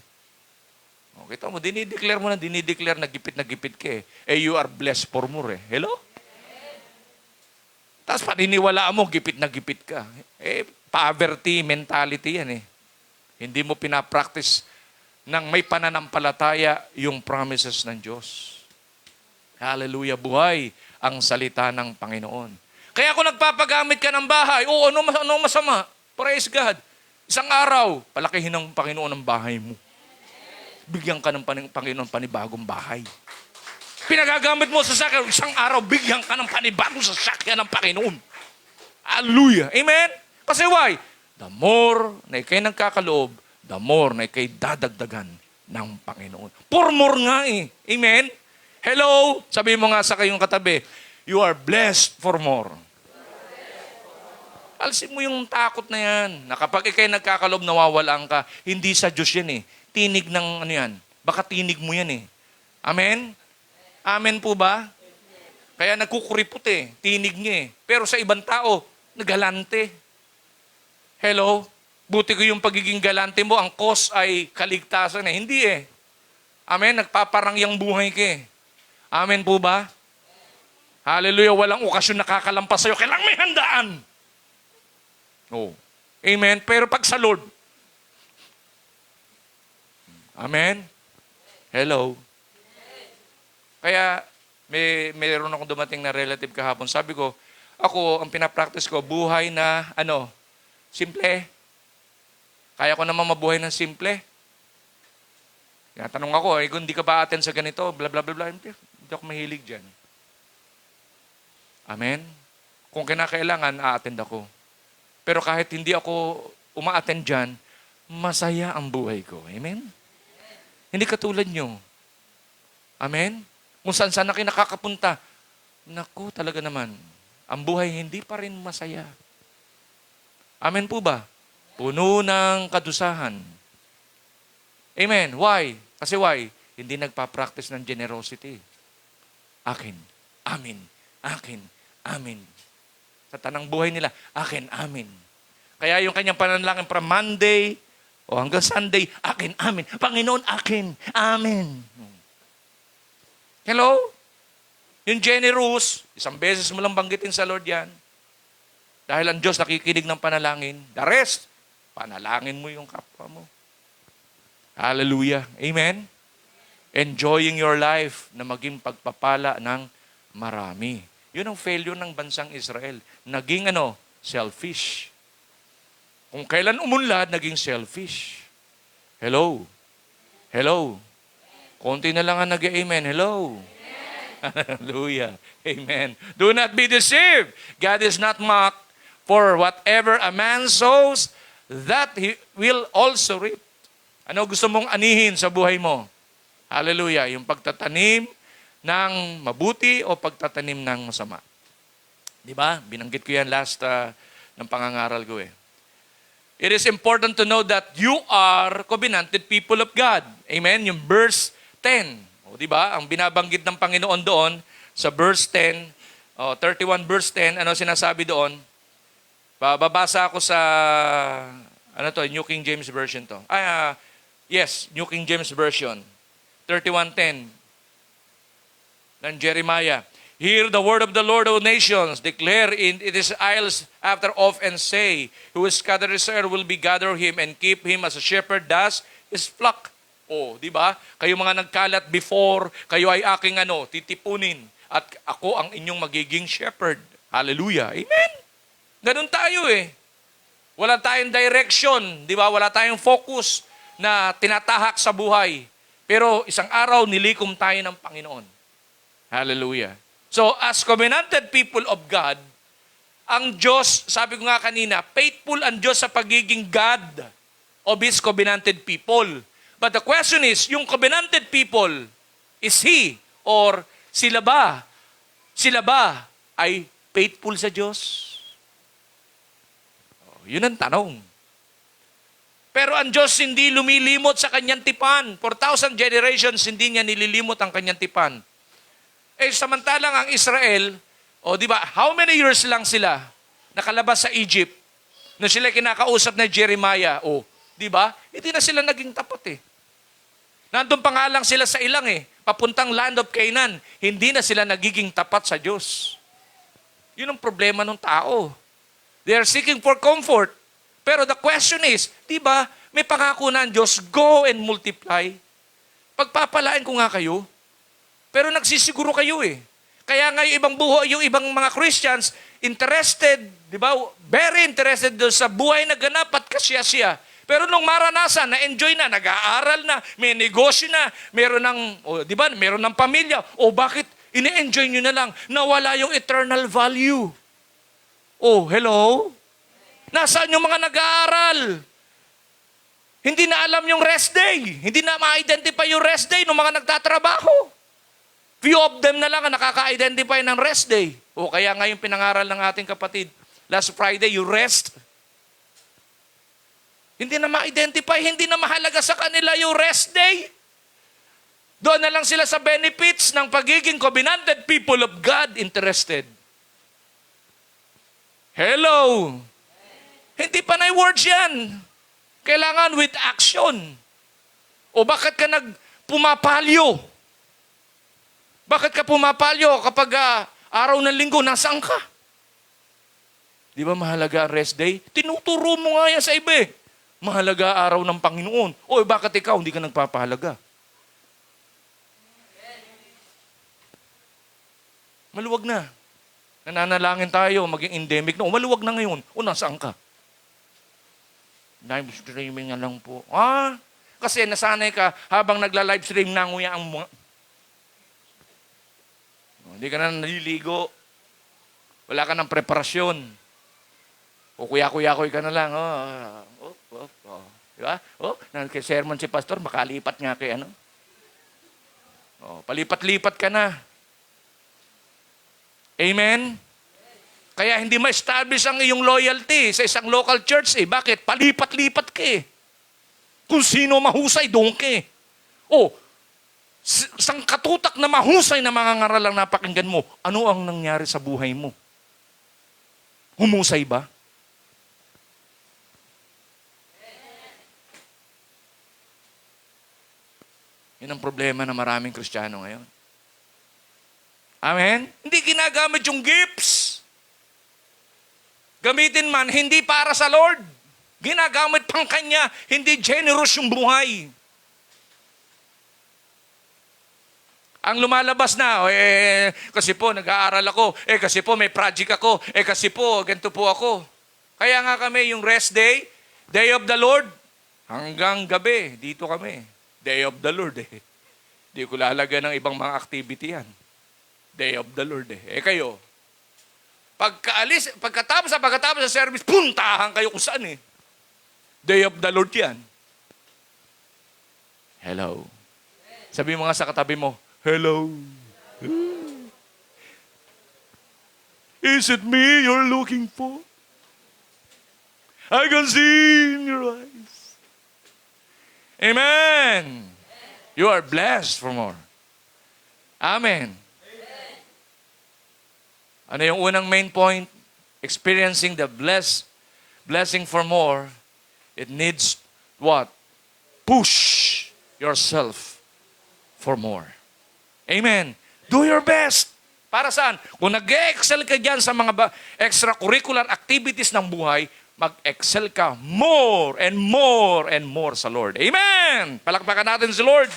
S3: O, kita mo, dinideclare na gipit ka eh. Eh, you are blessed for more eh. Hello? Tapos paniniwalaan mo, gipit na gipit ka. Eh, poverty mentality yan eh. Hindi mo pinapractice ng may pananampalataya yung promises ng Diyos. Hallelujah, buhay ang salita ng Panginoon. Kaya kung nagpapagamit ka ng bahay, ano masama? Praise God. Isang araw, palakihin ng Panginoon ang bahay mo. Bigyan ka ng Panginoon panibagong bahay. Pinagagamit mo sa sasakyan, isang araw, bigyan ka ng panibagong sasakyan ng Panginoon. Hallelujah. Amen? Kasi why? The more na ikay nagkakaloob, the more na ikay dadagdagan ng Panginoon. For more nga eh. Amen? Hello? Sabi mo nga sa kayong katabi, you are blessed for more. Alisin mo yung takot na yan. Na kapag ikay nagkakaloob, nawawalaan ka. Hindi sa Diyos yan eh. Tinig ng yan. Baka tinig mo yan eh. Amen? Amen po ba? Kaya nagkukuripot eh. Tinig niya eh. Pero sa ibang tao, nagalante. Hello? Buti ko yung pagiging galante mo, ang cause ay kaligtasan eh. Hindi eh. Amen? Nagpaparangyang buhay ka eh. Amen po ba? Hallelujah. Walang okasyon nakakalampas sa'yo. Kailangan may handaan. Oh. Amen? Pero pag sa Lord, amen? Hello? Kaya, mayroon akong dumating na relative kahapon. Sabi ko, ako, ang pinapractice ko, buhay na, simple. Kaya ko naman mabuhay ng simple. Kaya tanong ako, kung hindi ka ba attend sa ganito, bla bla bla bla, hindi ako mahilig dyan. Amen? Kung kinakailangan, a-attend ako. Pero kahit hindi ako uma-attend dyan, masaya ang buhay ko. Amen? Hindi katulad nyo. Amen? Kung saan-saan na kayo nakakapunta, naku, talaga naman, ang buhay hindi pa rin masaya. Amen po ba? Puno ng kadusahan. Amen. Why? Kasi why? Hindi nagpa-practice ng generosity. Akin, amin, akin, amin. Sa tanang buhay nila, akin, amin. Kaya yung kanyang pananalangin from Monday o hanggang Sunday, akin, amin. Panginoon, akin, amin. Hello? Yung generous, isang beses mo lang banggitin sa Lord yan. Dahil ang Diyos nakikinig ng panalangin. The rest, panalangin mo yung kapwa mo. Hallelujah. Amen? Enjoying your life na maging pagpapala ng marami. Yun ang failure ng bansang Israel. Naging selfish. Kung kailan umunlad, naging selfish. Hello? Hello? Konti na lang ang nag-amen. Hello? Hallelujah. Amen. Do not be deceived. God is not mocked. For whatever a man sows, that he will also reap. Ano gusto mong anihin sa buhay mo? Hallelujah. Yung pagtatanim ng mabuti o pagtatanim ng masama. Di ba? Binanggit ko yan last ng pangangaral ko eh. It is important to know that you are covenanted people of God. Amen? Yung verse 10. O, di ba? Ang binabanggit ng Panginoon doon sa verse 10, 31 verse 10, ano sinasabi doon? Babasa ako sa, ano to, New King James Version to. Yes, New King James Version. 31:10 ng Jeremiah. Hear the word of the Lord, O nations. Declare in his isles after off and say, who is scattered Israel will be gather him and keep him as a shepherd does his flock. Oh, di ba? Kayo mga nagkalat before, kayo ay aking titipunin. At ako ang inyong magiging shepherd. Hallelujah. Amen. Ganun tayo eh. Wala tayong direction, di ba? Wala tayong focus na tinatahak sa buhay. Pero isang araw, nilikom tayo ng Panginoon. Hallelujah. So, as covenanted people of God, ang Diyos, sabi ko nga kanina, faithful ang Diyos sa pagiging God of His covenanted people. But the question is, yung covenanted people, is He or sila ba? Sila ba ay faithful sa Diyos? Yun ang tanong. Pero ang Diyos hindi lumilimot sa kanyang tipan. For 1,000 generations, hindi niya nililimot ang kanyang tipan. Samantalang ang Israel, di ba, how many years lang sila nakalabas sa Egypt na sila kinakausap na Jeremiah? Di ba? Hindi na sila naging tapat eh. Nandun pa nga lang sila sa ilang papuntang land of Canaan. Hindi na sila nagiging tapat sa Diyos. Yun ang problema ng tao. They are seeking for comfort. Pero the question is, di ba, may pangako na ang Diyos, go and multiply. Pagpapalain ko nga kayo, pero nagsisiguro kayo eh. Kaya nga yung ibang mga Christians, interested, di ba, very interested doon sa buhay na ganap at kasya-siya. Pero nung maranasan, na-enjoy na, nag-aaral na, may negosyo na, meron ng, di ba, meron ng pamilya, bakit ini-enjoy nyo na lang? Nawala yung eternal value. Hello? Nasaan yung mga nag-aaral? Hindi na alam yung rest day. Hindi na ma-identify yung rest day ng mga nagtatrabaho. Few of them na lang ang nakaka-identify ng rest day. Kaya nga yung pinangaral ng ating kapatid, last Friday, you rest. Hindi na ma-identify, hindi na mahalaga sa kanila yung rest day. Doon na lang sila sa benefits ng pagiging covenanted people of God interested. Hello! Hindi pa na words yan. Kailangan with action. Bakit ka pumapalyo? Bakit ka pumapalyo kapag araw ng linggo, nasaan ka? Di ba mahalaga ang rest day? Tinuturo mo nga yan sa iba eh. Mahalaga araw ng Panginoon. Bakit ikaw hindi ka nagpapahalaga? Maluwag na. Nananalangin tayo, maging endemic na. Maluwag na ngayon. Nasaan ka? Live streaming na lang po. Kasi nasanay ka habang nagla-live stream na nguya ang mga... Hindi ka na naliligo. Wala ka ng preparasyon. Kuya-kuya-kuy ka na lang. Diba? Kay sermon si pastor, makalipat nga kay palipat-lipat ka na. Amen? Kaya hindi ma-establish ang iyong loyalty sa isang local church. Bakit? Palipat-lipat ka eh. Kung sino mahusay, doon ka eh. Isang katutak na mahusay na mga ngaral lang napakinggan mo, ano ang nangyari sa buhay mo? Humusay ba? Yan ang problema ng maraming Kristiyano ngayon. Amen? Hindi ginagamit yung gifts. Gamitin man, hindi para sa Lord. Ginagamit pang Kanya, hindi generous yung buhay. Ang lumalabas na, kasi po nag-aaral ako, kasi po may project ako, kasi po ganito po ako. Kaya nga kami yung rest day, day of the Lord, hanggang gabi, dito kami. Day of the Lord Di ko lalagyan ng ibang mga activity yan. Day of the Lord kayo, pagkatapos sa service, puntahan kayo kung saan Day of the Lord yan. Hello. Sabi mo nga sa katabi mo, hello. Is it me you're looking for? I can see in your eyes. Amen. You are blessed for more. Amen. Ano yung unang main point? experiencing the blessing for more, it needs what? Push yourself for more. Amen. Do your best. Para saan? Kung nag-excel ka dyan sa mga extracurricular activities ng buhay, mag-excel ka more and more and more sa Lord. Amen! Palakpakan natin si Lord.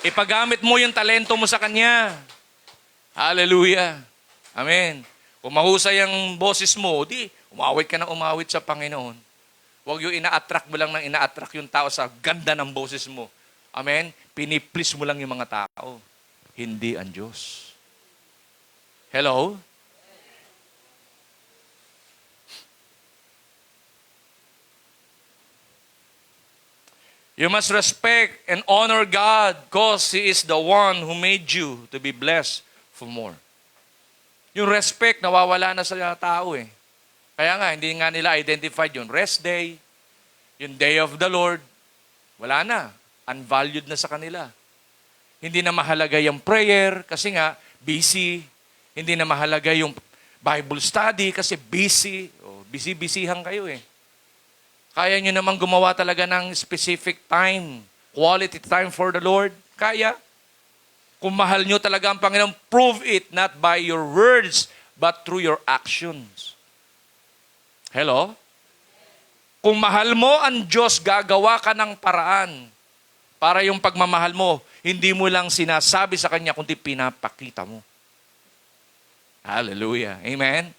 S3: Ipagamit mo yung talento mo sa Kanya. Hallelujah. Amen. Kung mahusay ang boses mo, di, umawit ka na umawit sa Panginoon. Huwag yung ina-attract mo lang ng ina-attract yung tao sa ganda ng boses mo. Amen? Piniplease mo lang yung mga tao. Hindi ang Diyos. Hello? You must respect and honor God because He is the one who made you to be blessed for more. Yung respect, nawawala na sa tao eh. Kaya nga, hindi nga nila identified yung rest day, yung day of the Lord. Wala na. Unvalued na sa kanila. Hindi na mahalaga yung prayer kasi nga, busy. Hindi na mahalaga yung Bible study kasi busy. Busy-busyhan kayo eh. Kaya nyo naman gumawa talaga ng specific time, quality time for the Lord? Kaya. Kung mahal nyo talaga ang Panginoon, prove it not by your words, but through your actions. Hello? Kung mahal mo ang Diyos, gagawa ka ng paraan para yung pagmamahal mo, hindi mo lang sinasabi sa Kanya, kundi pinapakita mo. Hallelujah. Amen?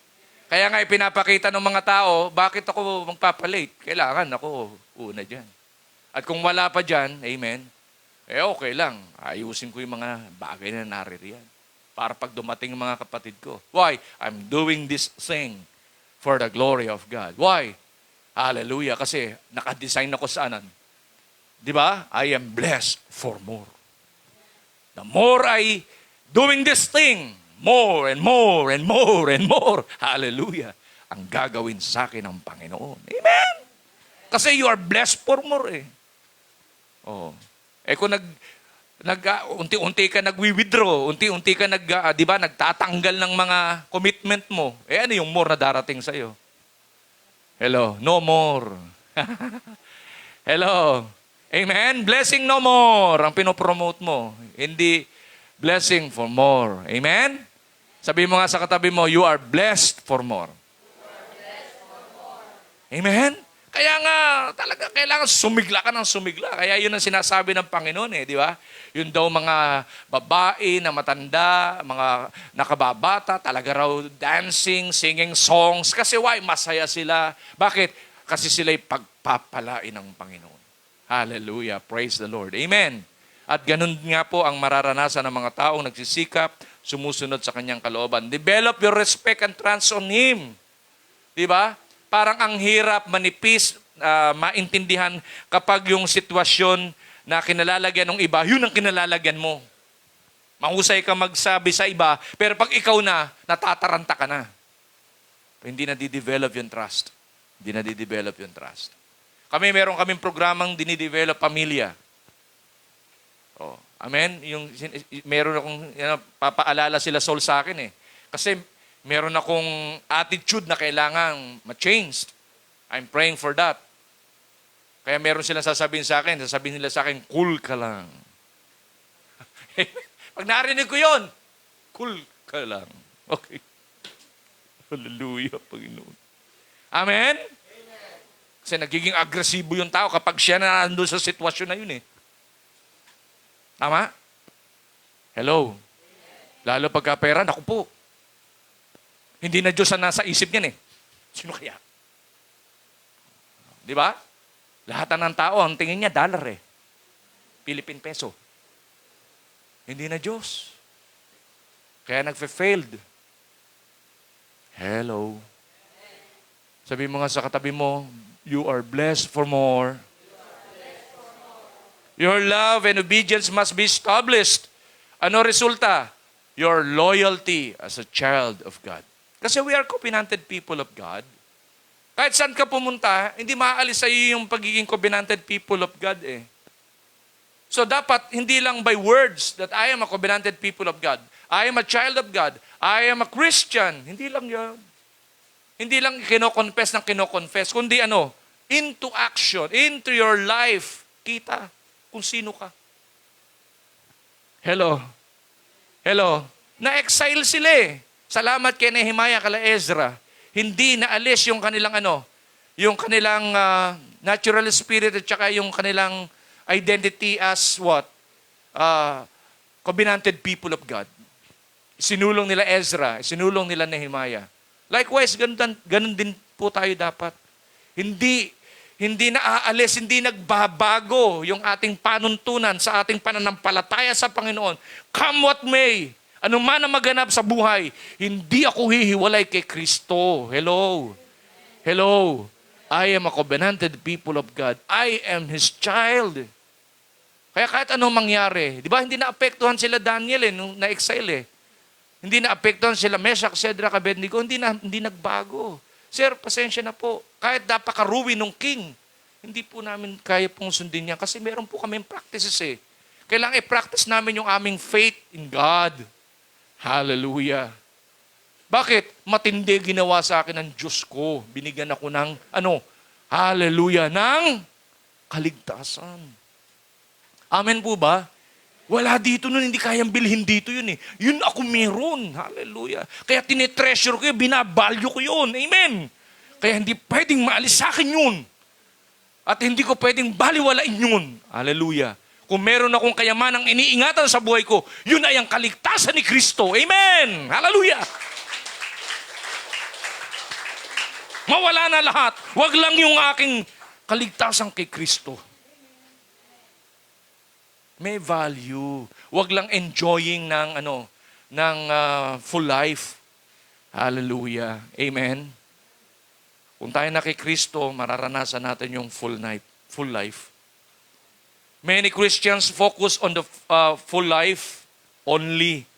S3: Kaya nga ipinapakita ng mga tao, bakit ako magpapalate? Kailangan ako una dyan. At kung wala pa dyan, amen, okay lang. Ayusin ko yung mga bagay na naririyan. Para pag dumating mga kapatid ko. Why? I'm doing this thing for the glory of God. Why? Hallelujah. Kasi nakadesign ako sa anan. Di ba? I am blessed for more. The more I doing this thing, more and more and more and more. Hallelujah. Ang gagawin sa akin ng Panginoon. Amen. Kasi you are blessed for more eh. Oh. Kung unti-unti ka nagwi-withdraw, unti-unti ka di ba, nagtatanggal ng mga commitment mo, ano yung more na darating sa iyo? Hello, no more. Hello. Amen. Blessing no more ang pinopromote mo. Hindi blessing for more. Amen? Sabi mo nga sa katabi mo, you are blessed for more. Amen? Kaya nga, talaga, kailangan sumigla ka ng sumigla. Kaya yun ang sinasabi ng Panginoon eh, di ba? Yun daw mga babae na matanda, mga nakababata, talaga raw dancing, singing songs. Kasi why? Masaya sila. Bakit? Kasi sila'y pagpapalain ng Panginoon. Hallelujah. Praise the Lord. Amen. At ganun nga po ang mararanasan ng mga taong nagsisikap, sumusunod sa kanyang kalooban. Develop your respect and trust on Him. Di ba? Parang ang hirap, manipis, maintindihan kapag yung sitwasyon na kinalalagyan ng iba, yun ang kinalalagyan mo. Mahusay ka magsabi sa iba, pero pag ikaw na, natataranta ka na. Hindi na di-develop yung trust. Hindi na di-develop yung trust. Meron kaming programang dinidevelop pamilya. Oh, amen? Meron akong, papaalala sila Saul sa akin eh. Kasi meron akong attitude na kailangan ma-change. I'm praying for that. Kaya meron silang sasabihin nila sa akin, cool ka lang. Pag narinig ko yon, cool ka lang. Okay. Hallelujah, Panginoon. Amen? Kasi nagiging agresibo yung tao kapag siya na nandun sa sitwasyon na yun eh. Tama? Hello? Lalo pagka pera, naku po. Hindi na Diyos ang nasa isip niyan eh. Sino kaya? Di ba? Lahat ng tao, ang tingin niya, dollar eh. Philippine peso. Hindi na Diyos. Kaya nagfe-failed. Hello? Sabi mo nga sa katabi mo, you are blessed for more. Your love and obedience must be established. Ano resulta? Your loyalty as a child of God. Kasi we are covenanted people of God. Kahit saan ka pumunta, hindi maaalis sa iyo yung pagiging covenanted people of God eh. So dapat, hindi lang by words that I am a covenanted people of God. I am a child of God. I am a Christian. Hindi lang yan. Hindi lang kino-confess ng kino-confess, kundi into action, into your life. Kita kung sino ka. Hello. Hello. Na-exile sila eh. Salamat kay Nehemiah, kala Ezra. Hindi naalis yung kanilang yung kanilang natural spirit at saka yung kanilang identity as what? Covenanted people of God. Sinulong nila Ezra, sinulong nila Nehemiah. Likewise, ganun din po tayo dapat. Hindi naaalis, hindi nagbabago yung ating panuntunan sa ating pananampalataya sa Panginoon. Come what may, ano man ang maganap sa buhay, hindi ako hihiwalay kay Kristo. Hello. Hello. I am a covenanted people of God. I am His child. Kaya kahit anong mangyari, di ba hindi naapektuhan sila Daniel nung na-exile Hindi naapektuhan sila Meshach, Shadrach, Abednego, hindi nagbago. Sir, pasensya na po. Kahit napaka-ruwi nung king, hindi po namin kaya pong sundin yan kasi meron po kaming practices Kailangan i-practice namin yung aming faith in God. Hallelujah. Bakit? Matindi ginawa sa akin ng Diyos ko. Binigyan ako ng, hallelujah, ng kaligtasan. Amen po ba? Wala dito nun, hindi kayang bilhin dito yun Yun ako meron. Hallelujah. Kaya tinetreasure ko yun, binavalue ko yun. Amen. Kaya hindi pwedeng maalis sa akin yun. At hindi ko pwedeng baliwalain yun. Hallelujah. Kung meron akong kayamanang iniingatan sa buhay ko, yun ay ang kaligtasan ni Kristo. Amen. Hallelujah. Mawala na lahat. Wag lang yung aking kaligtasan kay Kristo. May value. Huwag lang enjoying ng full life. Hallelujah. Amen. Kung tayo na kay Kristo, mararanasan natin yung full life. Many Christians focus on the full life only.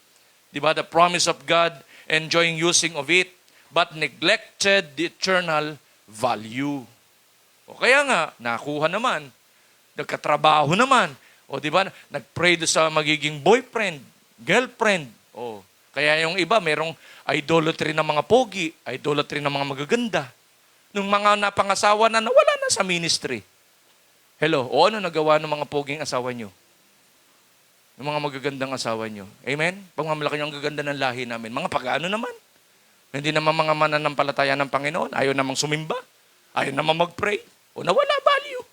S3: Diba? The promise of God, enjoying using of it, but neglected the eternal value. O kaya nga, nakuha naman, nagkatrabaho naman, o di ba, nag-pray sa magiging boyfriend, girlfriend. O, kaya yung iba, merong idolatry ng mga pogi, idolatry ng mga magaganda. Nung mga napangasawa na nawala na sa ministry. Hello, o ano nagawa ng mga poging asawa nyo? Ng mga magagandang asawa nyo. Amen? Pagmamalaki nyo ang gaganda ng lahi namin. Mga pag-ano naman? Hindi naman mga mananampalataya ng Panginoon. Ayaw namang sumimba. Ayaw namang mag-pray. O nawala value.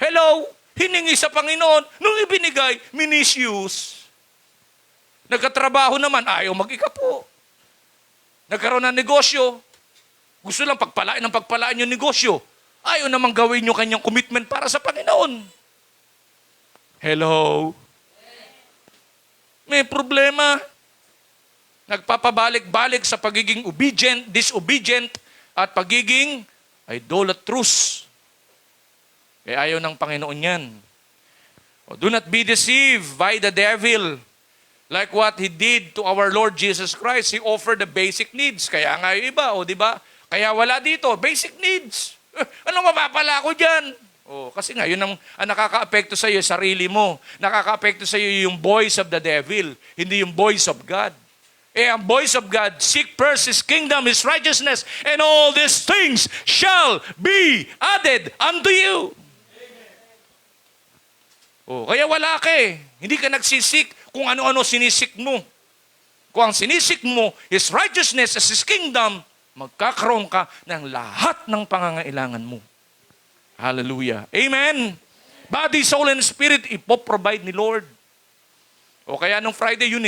S3: Hello? Hiningi sa Panginoon, nung ibinigay, misuse. Nagkatrabaho naman, ayaw mag-ikapo. Nagkaroon ng negosyo, gusto lang pagpalaan yung negosyo. Ayaw namang gawin yung kanyang commitment para sa Panginoon. Hello? May problema. Nagpapabalik-balik sa pagiging obedient, disobedient, at pagiging idolatrous. Ayaw ng Panginoon yan. Do not be deceived by the devil. Like what he did to our Lord Jesus Christ. He offered the basic needs. Kaya nga yung iba, di ba? Kaya wala dito, basic needs. Anong mapapala ko dyan? Kasi nga, yun ang nakaka-apekto sa iyo, sarili mo. Nakaka-apekto sa iyo yung voice of the devil, hindi yung voice of God. Ang voice of God, seek first His kingdom, His righteousness, and all these things shall be added unto you. Kaya wala ka Hindi ka nagsisik kung ano-ano sinisik mo. Kung ang sinisik mo is righteousness as His kingdom, magkakaroon ka ng lahat ng pangangailangan mo. Hallelujah. Amen. Body, soul, and spirit, ipoprovide ni Lord. Kaya nung Friday yun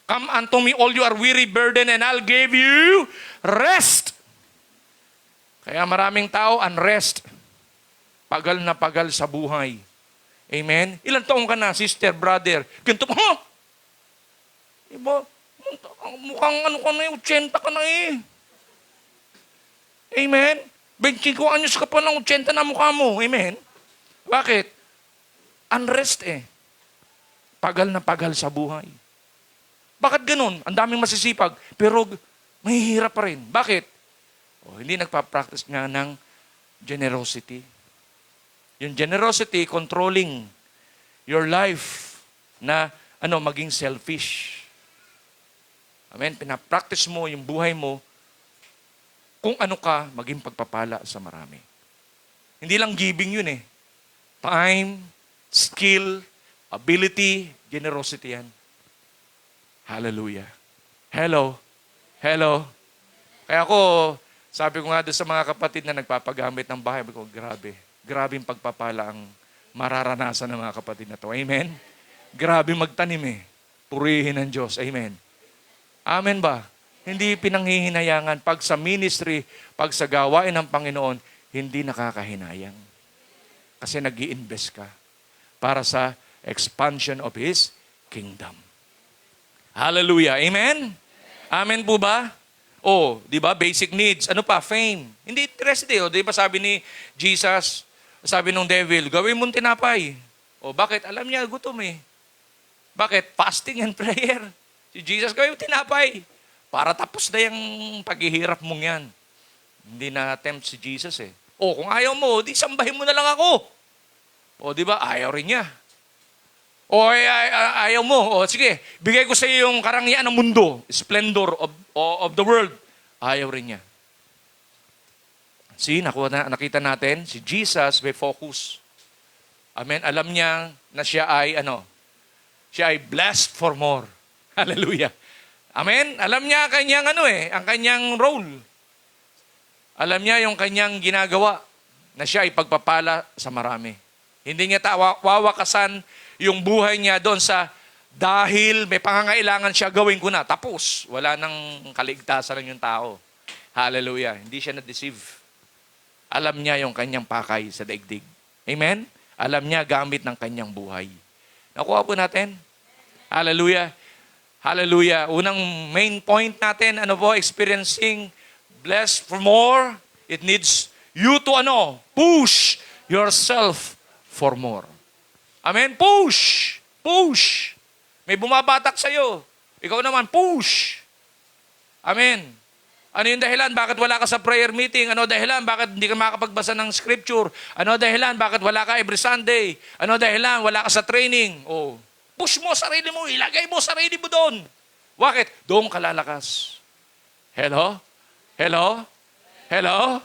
S3: Come unto me all you are weary, burden, and I'll give you rest. Kaya maraming tao, unrest. Pagal na pagal sa buhay. Amen? Ilan taong ka na, sister, brother? Ganito ka, Iba, mukhang ka na 80 ka na Amen? 25 anyos ka pa ng 80 na mukha mo. Amen? Bakit? Unrest Pagal na pagal sa buhay. Bakit ganun? Ang daming masisipag, pero mahihirap pa rin. Bakit? Hindi nagpa-practice nga ng generosity. Yung generosity, controlling your life na maging selfish. Amen? Pinapractice mo yung buhay mo kung ano ka maging pagpapala sa marami. Hindi lang giving yun eh. Time, skill, ability, generosity yan. Hallelujah. Hello. Hello. Kaya ako, sabi ko nga doon sa mga kapatid na nagpapagamit ng bahay, ko, grabe. Grabe yung pagpapala ang mararanasan ng mga kapatid na to. Amen? Grabe magtanim eh. Purihin ng Diyos. Amen. Amen ba? Hindi pinanghihinayangan. Pag sa ministry, pag sa gawain ng Panginoon, hindi nakakahinayang. Kasi nag-i-invest ka para sa expansion of His kingdom. Hallelujah. Amen? Amen po ba? Oh, di ba? Basic needs. Ano pa? Fame. Hindi interested eh. O, di ba sabi ni Jesus, sabi nung devil, gawin mong tinapay. O, bakit? Alam niya, gutom eh. Bakit? Fasting and prayer. Si Jesus, gawin mong tinapay. Para tapos na yung paghihirap mong yan. Hindi na-attempt si Jesus eh. O, kung ayaw mo, di sambahin mo na lang ako. O, di ba? Ayaw rin niya. O, ayaw mo. O, sige, bigay ko sa iyo yung karangyaan ng mundo. Splendor of the world. Ayaw rin niya. See, nakita natin, si Jesus may focus. Amen. Alam niya na siya ay, siya ay blessed for more. Hallelujah. Amen. Alam niya ang kanyang role. Alam niya yung kanyang ginagawa na siya ay pagpapala sa marami. Hindi niya wawakasan yung buhay niya doon sa dahil may pangangailangan siya, gawin ko na. Tapos, wala nang kaligtasan ng yung tao. Hallelujah. Hindi siya na-deceive. Alam niya yung kanyang pakay sa daigdig. Amen? Alam niya gamit ng kanyang buhay. Nakuha po natin? Hallelujah. Hallelujah. Unang main point natin, experiencing blessed for more. It needs you to push yourself for more. Amen? Push! Push! May bumabatak sa'yo. Ikaw naman, push! Amen? Ano yung dahilan? Bakit wala ka sa prayer meeting? Ano dahilan? Bakit hindi ka makapagbasa ng scripture? Ano dahilan? Bakit wala ka every Sunday? Ano dahilan? Wala ka sa training? Oh, push mo sarili mo. Ilagay mo sarili mo doon. Bakit? Doon ka lalakas. Hello? Hello? Hello?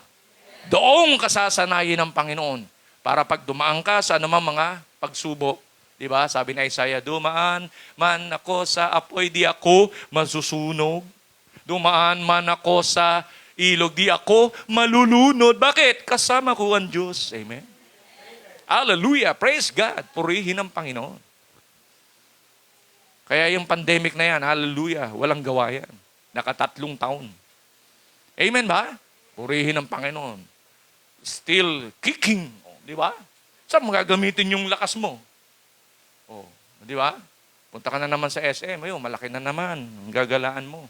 S3: Doon ka sasanayin ng Panginoon para pag dumaan ka sa anumang mga pagsubok. Diba? Sabi ni Isaiah, dumaan man ako sa apoy, di ako masusunog. Dumaan man ako sa ilog, di ako malulunod. Bakit? Kasama ko ang Diyos. Amen? Hallelujah! Praise God! Purihin ang Panginoon. Kaya yung pandemic na yan, hallelujah, walang gawa yan. 3 taon. Amen ba? Purihin ang Panginoon. Still kicking. Di ba? Saan mo gagamitin yung lakas mo? Oh, di ba? Punta ka na naman sa SM, malaki na naman ang gagalaan mo.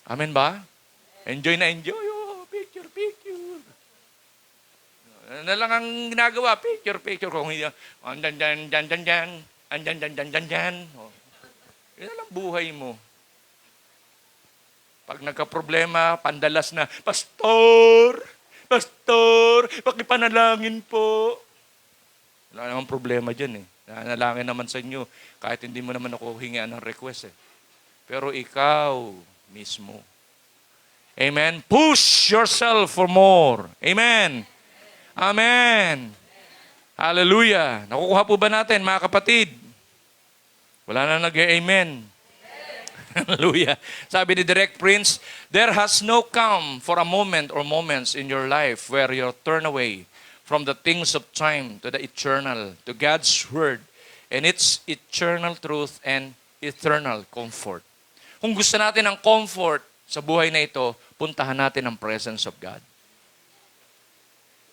S3: Amen ba? Enjoy na enjoy. Oh, picture, picture. Ano lang ang ginagawa? Picture, picture. Kung hindi, andan, dan, dan, dan, dan. Andan, dan, dan, dan, dan. Oh. Yan lang buhay mo. Pag nagka-problema, pandalas na, Pastor, pakipanalangin po. Wala namang problema dyan eh. Nanalangin naman sa inyo kahit hindi mo naman ako hingian ng request eh. Pero ikaw mismo. Amen? Push yourself for more. Amen? Amen. Hallelujah. Nakukuha po ba natin mga kapatid? Wala na nag-amen. Hallelujah. Sabi ni Direct Prince, there has no come for a moment or moments in your life where you turn away from the things of time to the eternal, to God's Word and its eternal truth and eternal comfort. Kung gusto natin ng comfort sa buhay na ito, puntahan natin ang presence of God.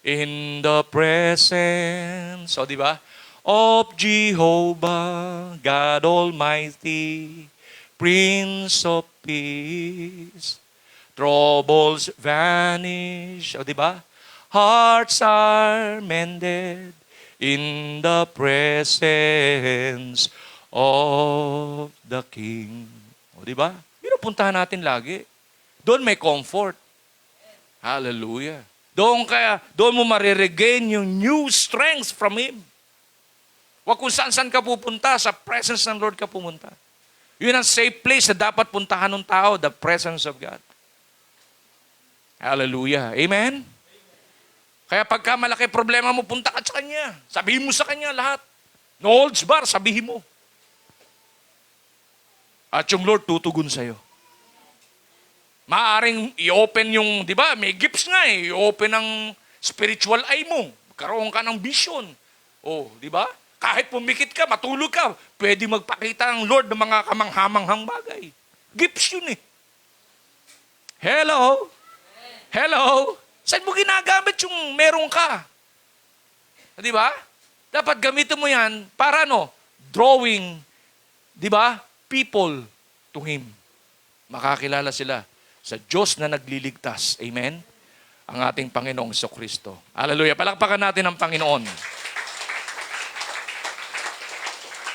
S3: In the presence, di ba? Of Jehovah, God Almighty, Prince of Peace, troubles vanish, di ba? Hearts are mended in the presence of the King. O, di ba? Pinupuntahan natin lagi. Doon may comfort. Hallelujah. Doon mo mariregain yung new strength from Him. Huwag kung saan ka pupunta, sa presence ng Lord ka pumunta. Yun ang safe place na dapat puntahan ng tao, the presence of God. Hallelujah. Amen? Kaya pagka malaki problema mo, punta ka sa Kanya. Sabihin mo sa Kanya lahat. No holds bar, sabihin mo. At yung Lord tutugon sa'yo. Maaring i-open yung, di ba, may gifts nga eh. I-open ang spiritual eye mo. Karoon ka ng vision. Oh, di ba? Kahit pumikit ka, matulog ka, pwede magpakita ng Lord ng mga kamanghamanghang bagay. Gifts yun eh. Hello? Hello? Saan mo ginagamit yung meron ka? Di ba? Dapat gamitin mo yan para drawing, di ba? People to Him. Makakilala sila sa Diyos na nagliligtas. Amen? Ang ating Panginoong Jesucristo. Hallelujah. Palakpakan natin ang Panginoon.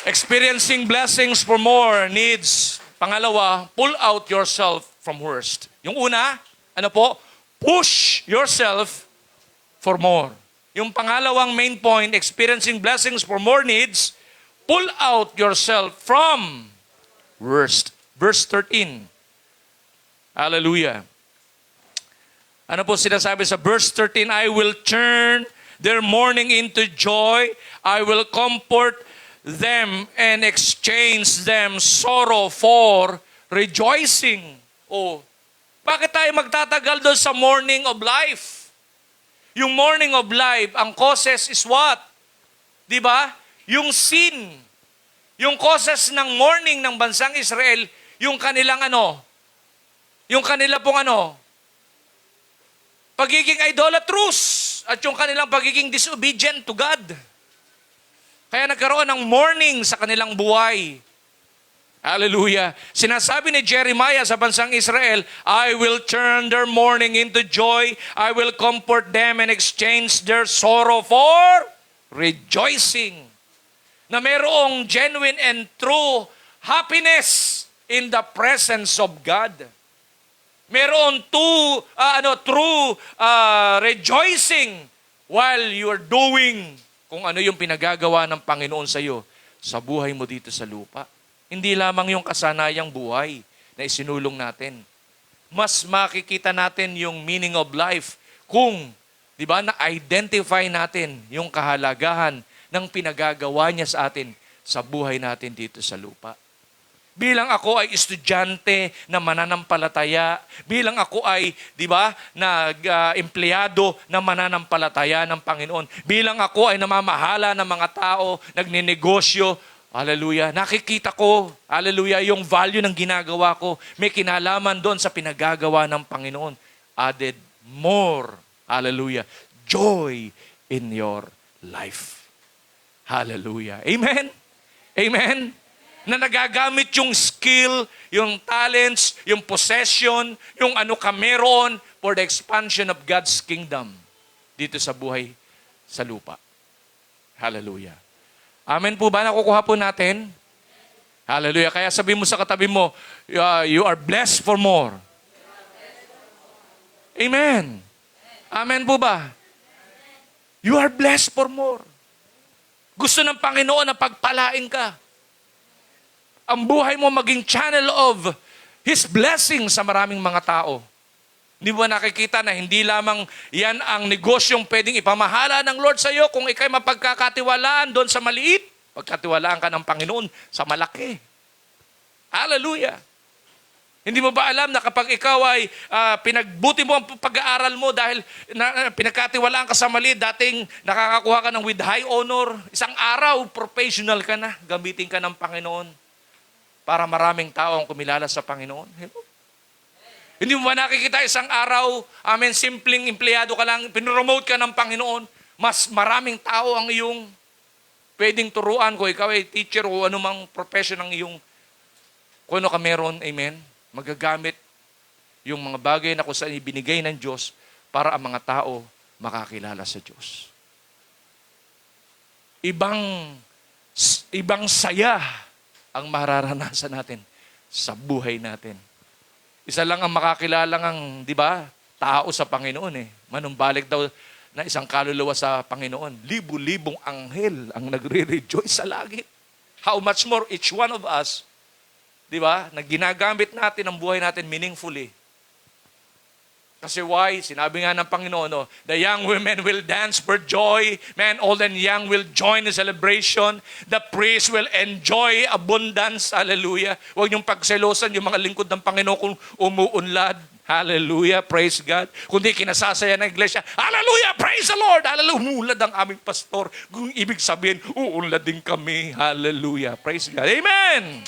S3: Experiencing blessings for more needs. Pangalawa, pull out yourself from worst. Yung una, ano po? Push yourself for more. Yung pangalawang main point, experiencing blessings for more needs, pull out yourself from worst. Verse 13. Hallelujah. Ano po sinasabi sa verse 13? I will turn their mourning into joy. I will comfort them and exchange them sorrow for rejoicing. Oh, bakit tayo magtatagal doon sa morning of life? Yung morning of life, ang causes is what? Di ba? Yung sin. Yung causes ng morning ng bansang Israel, yung kanilang yung kanila pong pagiging idolatrous at yung kanilang pagiging disobedient to God. Kaya nagkaroon ng mourning sa kanilang buhay. Hallelujah. Sinasabi ni Jeremiah sa bansang Israel, I will turn their mourning into joy. I will comfort them and exchange their sorrow for rejoicing. Na mayroong genuine and true happiness in the presence of God. Meron true rejoicing while you are doing kung ano yung pinagagawa ng Panginoon sa iyo sa buhay mo dito sa lupa. Hindi lamang yung kasanayang buhay na isinulong natin. Mas makikita natin yung meaning of life kung, di ba, na-identify natin yung kahalagahan ng pinagagawa niya sa atin sa buhay natin dito sa lupa. Bilang ako ay estudyante na mananampalataya, bilang ako ay, di ba, empleyado na mananampalataya ng Panginoon, bilang ako ay namamahala ng mga tao, nagninegosyo, hallelujah, nakikita ko, hallelujah, yung value ng ginagawa ko, may kinalaman doon sa pinagagawa ng Panginoon. Added more, hallelujah, joy in your life. Hallelujah. Amen? Amen? Na nagagamit yung skill, yung talents, yung possession, yung ano ka meron for the expansion of God's kingdom dito sa buhay sa lupa. Hallelujah. Amen po ba? Nakukuha po natin? Hallelujah. Kaya sabi mo sa katabi mo, you are blessed for more. Amen. Amen po ba? You are blessed for more. Gusto ng Panginoon na pagpalain ka. Ang buhay mo maging channel of His blessing sa maraming mga tao. Hindi mo nakikita na hindi lamang yan ang negosyong pwedeng ipamahala ng Lord sa iyo kung ikay mapagkakatiwalaan doon sa maliit. Pagkatiwalaan ka ng Panginoon sa malaki. Hallelujah. Hindi mo ba alam na kapag ikaw ay pinagbuti mo ang pag-aaral mo dahil pinagkatiwalaan ka sa maliit, dating nakakakuha ka ng with high honor, isang araw, professional ka na, gamitin ka ng Panginoon. Para maraming tao ang kumilala sa Panginoon. Hello? Hindi mo ba nakikita isang araw, simpleng empleyado ka lang, pinromote ka ng Panginoon, mas maraming tao ang iyong pwedeng turuan kung ikaw ay teacher o anumang profession ng iyong, kung ano ka meron, amen, magagamit yung mga bagay na kung saan ibinigay ng Diyos para ang mga tao makakilala sa Diyos. Ibang saya ang mararanasan natin sa buhay natin. Isa lang ang makakilala ng, di ba, tao sa Panginoon eh. Manumbalik daw na isang kaluluwa sa Panginoon. Libu-libong anghel ang nagre-rejoice sa langit. How much more each one of us Di ba? Na ginagamit natin ang buhay natin meaningfully. Kasi why? Sinabi nga ng Panginoon, no, the young women will dance for joy. Man, old and young will join the celebration. The priest will enjoy abundance. Hallelujah. Huwag niyong pagselosan yung mga lingkod ng Panginoon kung umuunlad. Hallelujah. Praise God. Kundi kinasasaya ng iglesia. Hallelujah. Praise the Lord. Hallelujah. Umulad ang aming pastor. Kung ibig sabihin, uunlad din kami. Hallelujah. Praise God. Amen.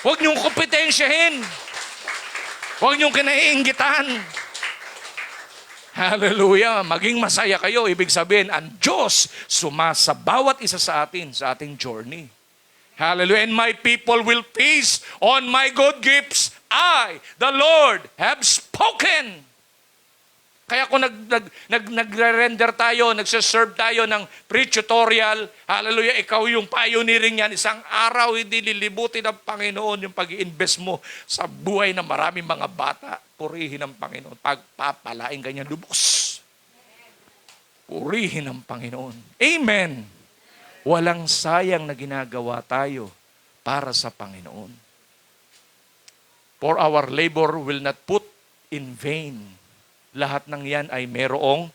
S3: Huwag niyong kompetensyahin. Huwag niyong kinaiinggitan. Hallelujah. Maging masaya kayo. Ibig sabihin, ang Diyos sumasa bawat isa sa atin, sa ating journey. Hallelujah. And my people will feast on my good gifts. I, the Lord, have spoken. Kaya kung nagre-render tayo, nagsaserve tayo ng pre-tutorial, hallelujah, ikaw yung pioneering yan, isang araw hindi lilibutin ng Panginoon yung pag-i-invest mo sa buhay ng maraming mga bata. Purihin ng Panginoon. Pagpapalain ganyan lubos. Purihin ng Panginoon. Amen. Walang sayang na ginagawa tayo para sa Panginoon. For our labor will not put in vain. Lahat ng yan ay merong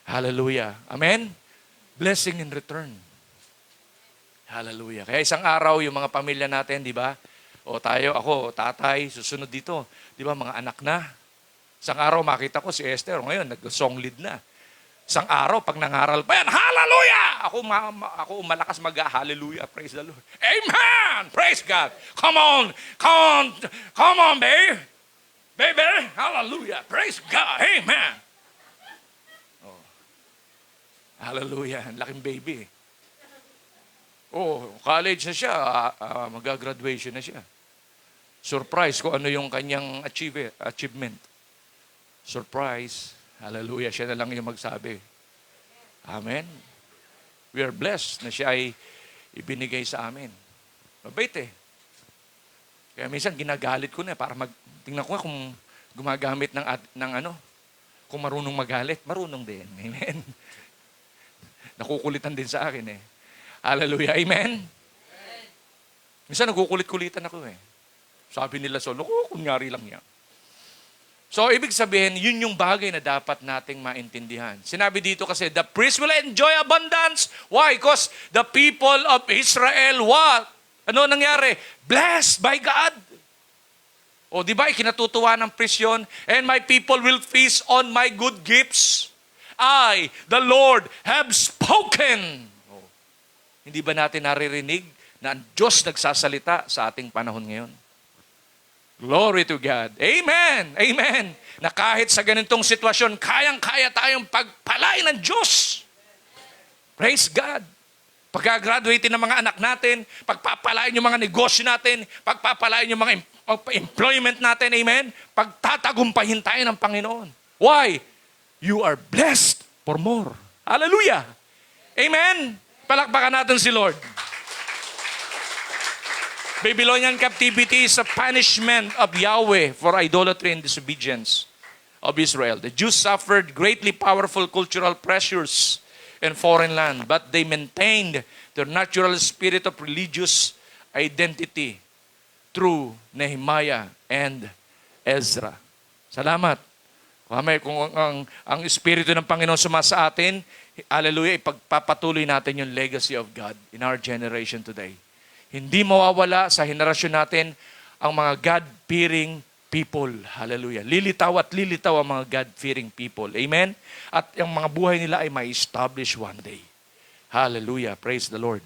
S3: hallelujah. Amen? Blessing in return. Hallelujah. Kaya isang araw, yung mga pamilya natin, di ba? O tayo, ako, tatay, susunod dito. Di ba, mga anak na. Isang araw, makita ko si Esther. Ngayon, nag-song lead na. Isang araw, pag nangaral pa yan, hallelujah! Ako malakas mag-hallelujah. Praise the Lord. Amen! Praise God. Come on, babe. Baby, hallelujah. Praise God. Amen. Oh. Hallelujah. Ang laking baby. Oh, college na siya. Mag-graduation na siya. Surprise kung ano yung kanyang achievement. Surprise. Hallelujah. Siya na lang yung magsabi. Amen. We are blessed na siya ay ibinigay sa amin. Mabait eh. Kaya minsan ginagalit ko na para tingnan ko kung gumagamit ng ano, kung marunong magalit, marunong din. Amen. Nakukulitan din sa akin eh. Hallelujah. Amen. Minsan nakukulit-kulitan ako eh. Sabi nila so, kunyari lang yan. So, ibig sabihin, yun yung bagay na dapat nating maintindihan. Sinabi dito kasi, the priest will enjoy abundance. Why? Because the people of Israel, what? Ano nangyari? Blessed by God. O, di ba, ikinatutuwa ng priest yun? And my people will feast on my good gifts. I, the Lord, have spoken. O, hindi ba natin naririnig na ang Diyos nagsasalita sa ating panahon ngayon? Glory to God. Amen. Amen. Na kahit sa ganitong sitwasyon, kayang-kaya tayong pagpalain ng Diyos. Praise God. Pagka-graduate ng mga anak natin, pagpapalain yung mga negosyo natin, pagpapalain yung mga employment natin, amen? Pagtatagumpahin tayo ng Panginoon. Why? You are blessed for more. Hallelujah. Amen. Palakpakan natin si Lord. Babylonian captivity is a punishment of Yahweh for idolatry and disobedience of Israel. The Jews suffered greatly powerful cultural pressures in foreign land, but they maintained their natural spirit of religious identity through Nehemiah and Ezra. Salamat. Kung ang Espiritu ng Panginoon sumasa atin, hallelujah, ipagpapatuloy natin yung legacy of God in our generation today. Hindi mawawala sa henerasyon natin ang mga God-fearing people. Hallelujah. Lilitaw at lilitaw ang mga God-fearing people. Amen? At ang mga buhay nila ay may establish one day. Hallelujah. Praise the Lord.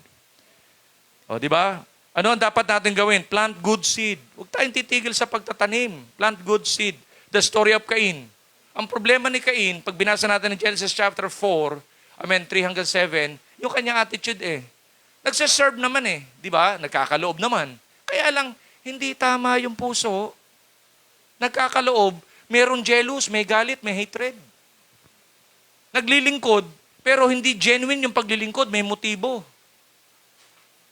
S3: O, di ba? Ano ang dapat natin gawin? Plant good seed. Huwag tayong titigil sa pagtatanim. Plant good seed. The story of Cain. Ang problema ni Cain, pag binasa natin in Genesis chapter 4, 3-7, yung kanyang attitude nagsaserve naman di ba? Nagkakaloob naman. Kaya lang, hindi tama yung puso. Nagkakaloob, meron jealous, may galit, may hatred. Naglilingkod, pero hindi genuine yung paglilingkod, may motibo.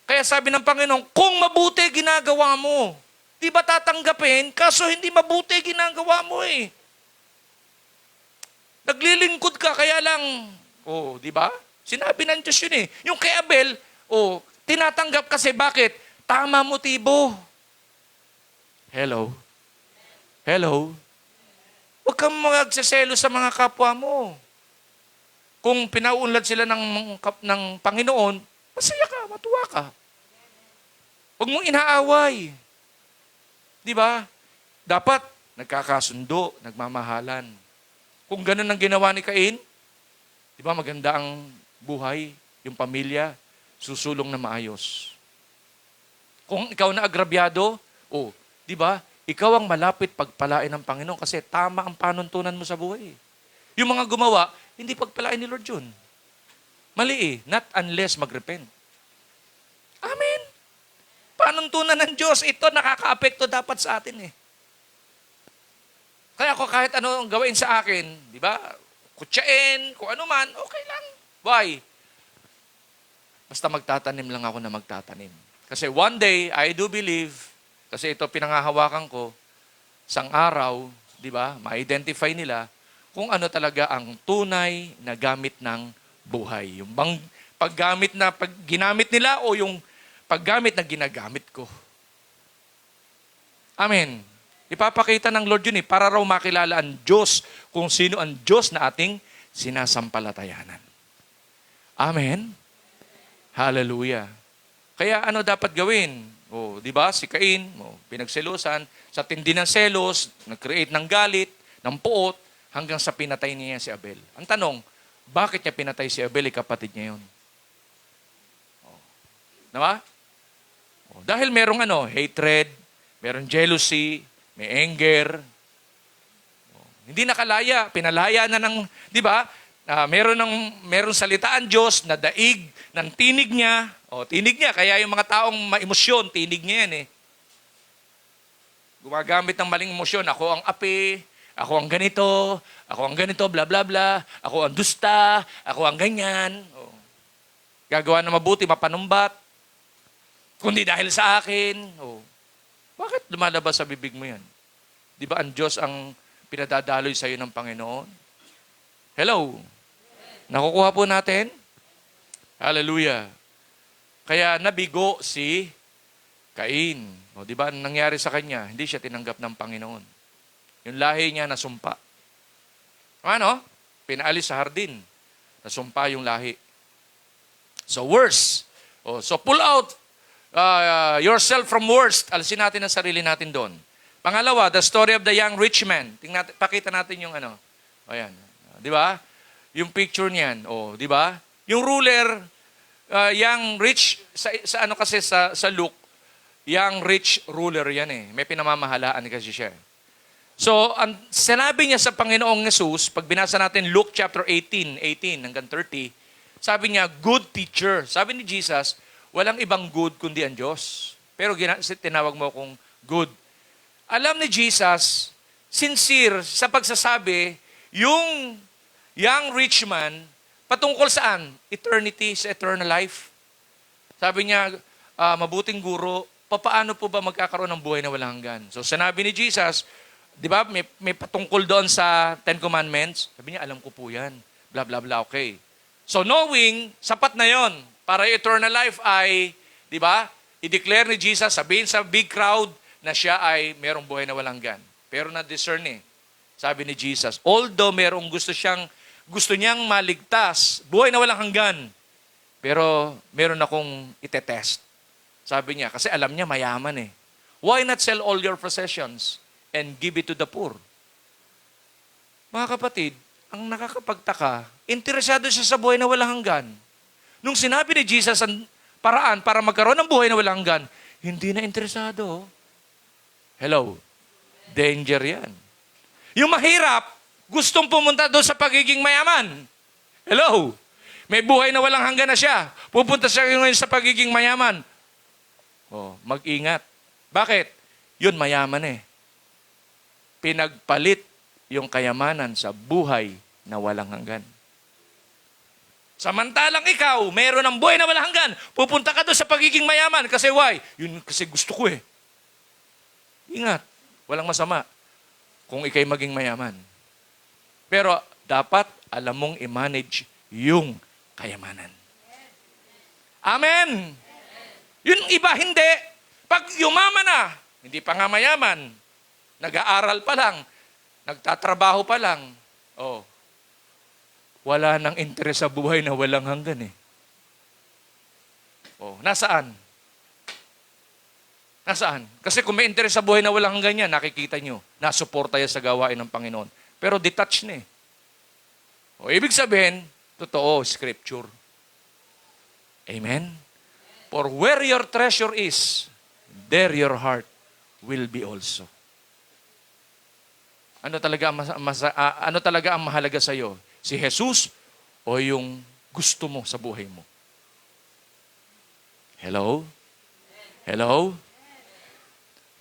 S3: Kaya sabi ng Panginoon, kung mabuti ginagawa mo, di ba tatanggapin? Kaso hindi mabuti ginagawa mo Naglilingkod ka, kaya lang, di ba? Sinabi ng Diyos yun Yung kay Abel, tinatanggap kasi bakit? Tama motibo. Hello? Hello? Huwag kang magsaselo sa mga kapwa mo. Kung pinauunlad sila ng Panginoon, masaya ka, matuwa ka. Huwag mong inaaway. Di ba? Dapat nagkakasundo, nagmamahalan. Kung ganun ang ginawa ni Cain, di ba maganda ang buhay, yung pamilya, susulong na maayos. Kung ikaw na agrabyado, di ba? Ikaw ang malapit pagpalain ng Panginoon kasi tama ang panuntunan mo sa buhay. Yung mga gumawa, hindi pagpalain ni Lord yun. Mali not unless magrepent. Amen. Panuntunan ng Diyos, ito nakaka-apekto dapat sa atin eh. Kaya ako kahit ano ang gawin sa akin, di ba? Kutsain, kung ano man, okay lang. Why? Basta magtatanim lang ako na magtatanim. Kasi one day, I do believe, kasi ito pinangahawakan ko, sang araw, di ba, ma-identify nila kung ano talaga ang tunay na gamit ng buhay. Yung bang paggamit na ginamit nila o yung paggamit na ginagamit ko. Amen. Ipapakita ng Lord yun para raw makilala ang Diyos kung sino ang Diyos na ating sinasampalatayanan. Amen. Hallelujah. Kaya ano dapat gawin? Di ba? Si Cain, pinagselosan, sa tindi ng selos, nag-create ng galit, ng puot, hanggang sa pinatay niya si Abel. Ang tanong, bakit niya pinatay si Abel, kapatid niya yun? Diba? Dahil merong hatred, merong jealousy, may anger. Hindi nakalaya, pinalaya na ng, di ba? Meron salitaan Diyos na daig ng tinig niya. Tinig niya, kaya yung mga taong maemosyon, tinig niya yan Gumagamit ng maling emosyon. Ako ang api, ako ang ganito, bla bla bla. Ako ang dusta, ako ang ganyan. Gagawa na mabuti, mapanumbat. Kundi dahil sa akin. Bakit lumalabas sa bibig mo yan? Di ba ang Diyos ang pinadadaloy sa iyo ng Panginoon? Hello? Nakukuha po natin? Hallelujah. Kaya nabigo si Cain. Di ba nangyari sa kanya? Hindi siya tinanggap ng Panginoon. Yung lahi niya nasumpa. Ano? Pinaalis sa hardin. Nasumpa yung lahi. So worse. So pull out yourself from worst. Alisin natin ang sarili natin doon. Pangalawa, the story of the young rich man. Pakita natin yung Ayan. Di ba? Yung picture niyan. Di ba? Yung ruler, young rich, sa Luke, young rich ruler yan May pinamamahalaan kasi siya. So, ang sinabi niya sa Panginoong Jesus, pag binasa natin Luke chapter 18 hanggang 30, sabi niya, good teacher. Sabi ni Jesus, walang ibang good kundi ang Diyos. Pero tinawag mo akong good. Alam ni Jesus, sincere sa pagsasabi, yung young rich man, patungkol saan? Eternity, sa eternal life. Sabi niya, mabuting guro, paano po ba magkakaroon ng buhay na walang hanggan? So sinabi ni Jesus, di ba, may patungkol doon sa Ten Commandments. Sabi niya, alam ko po yan. Blah, blah, blah, okay. So knowing, sapat na yon para eternal life ay, di ba, i-declare ni Jesus, sabihin sa big crowd na siya ay merong buhay na walang hanggan. Pero na-discern Sabi ni Jesus, although merong gusto niyang maligtas, buhay na walang hanggan, pero meron akong itetest. Sabi niya, kasi alam niya mayaman Why not sell all your possessions and give it to the poor? Mga kapatid, ang nakakapagtaka, interesado siya sa buhay na walang hanggan. Nung sinabi ni Jesus ang paraan para magkaroon ng buhay na walang hanggan, hindi na interesado. Hello? Danger yan. Yung mahirap, gustong pumunta doon sa pagiging mayaman. Hello? May buhay na walang hanggan na siya. Pupunta siya ngayon sa pagiging mayaman. Mag-ingat. Bakit? Yun mayaman Pinagpalit yung kayamanan sa buhay na walang hanggan. Samantalang ikaw, meron ng buhay na walang hanggan, pupunta ka doon sa pagiging mayaman. Kasi why? Yun kasi gusto ko Ingat. Walang masama kung ikay maging mayaman. Pero dapat alam mong i-manage yung kayamanan. Amen! Yung iba hindi. Pag yumaman na, Hindi pa nga mayaman. Nag-aaral pa lang. Nagtatrabaho pa lang. Oh. Wala nang interes sa buhay na walang hanggan eh. Oh, nasaan? Nasaan? Kasi kung may interes sa buhay na walang hanggan yan, nakikita nyo, nasuporta yan sa gawain ng Panginoon. Pero detached na eh. O, ibig sabihin, totoo, scripture. Amen? For where your treasure is, there your heart will be also. Ano talaga ang mahalaga sa iyo? Si Jesus o yung gusto mo sa buhay mo? Hello? Hello?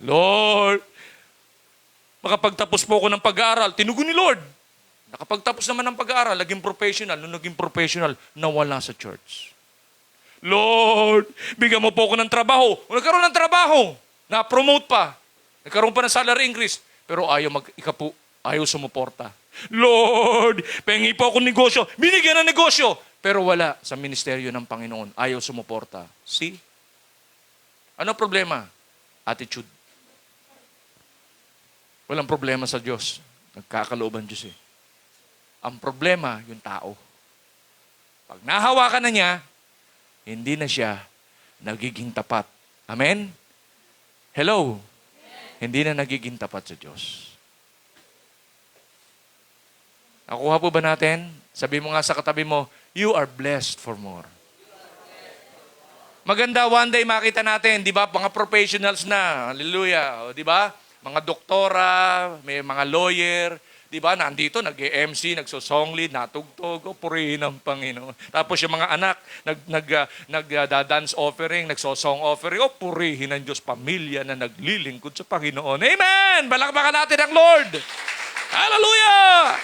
S3: Lord, makapagtapos po ako ng pag-aaral. Tinugon ni Lord. Nakapagtapos naman ng pag-aaral, naging professional. Nung naging professional, nawala sa church. Lord, bigyan mo po ako ng trabaho. O nagkaroon ng trabaho, na-promote pa. Nagkaroon pa ng salary increase. Pero ayaw sumuporta. Lord, pengi po ako negosyo. Binigyan ng negosyo. Pero wala sa ministeryo ng Panginoon. Ayaw sumuporta. See? Ano problema? Attitude. Walang problema sa Diyos. Nagkakalooban Diyos eh. Ang problema, yung tao. Pag nahawakan na niya, hindi na siya nagiging tapat. Amen? Hello? Hindi na nagiging tapat sa Diyos. Nakuha po ba natin? Sabi mo nga sa katabi mo, you are blessed for more. Maganda one day makita natin, di ba? Mga professionals na. Hallelujah. O, di ba? Mga doktora, may mga lawyer, di ba? Nandito, nag-MC, nagsosong lead, natugtog, purihin ang Panginoon. Tapos yung mga anak, nag-dance offering, nagsosong offering, purihin ang Diyos, pamilya na naglilingkod sa Panginoon. Amen! Balakbakan natin ang Lord! Hallelujah!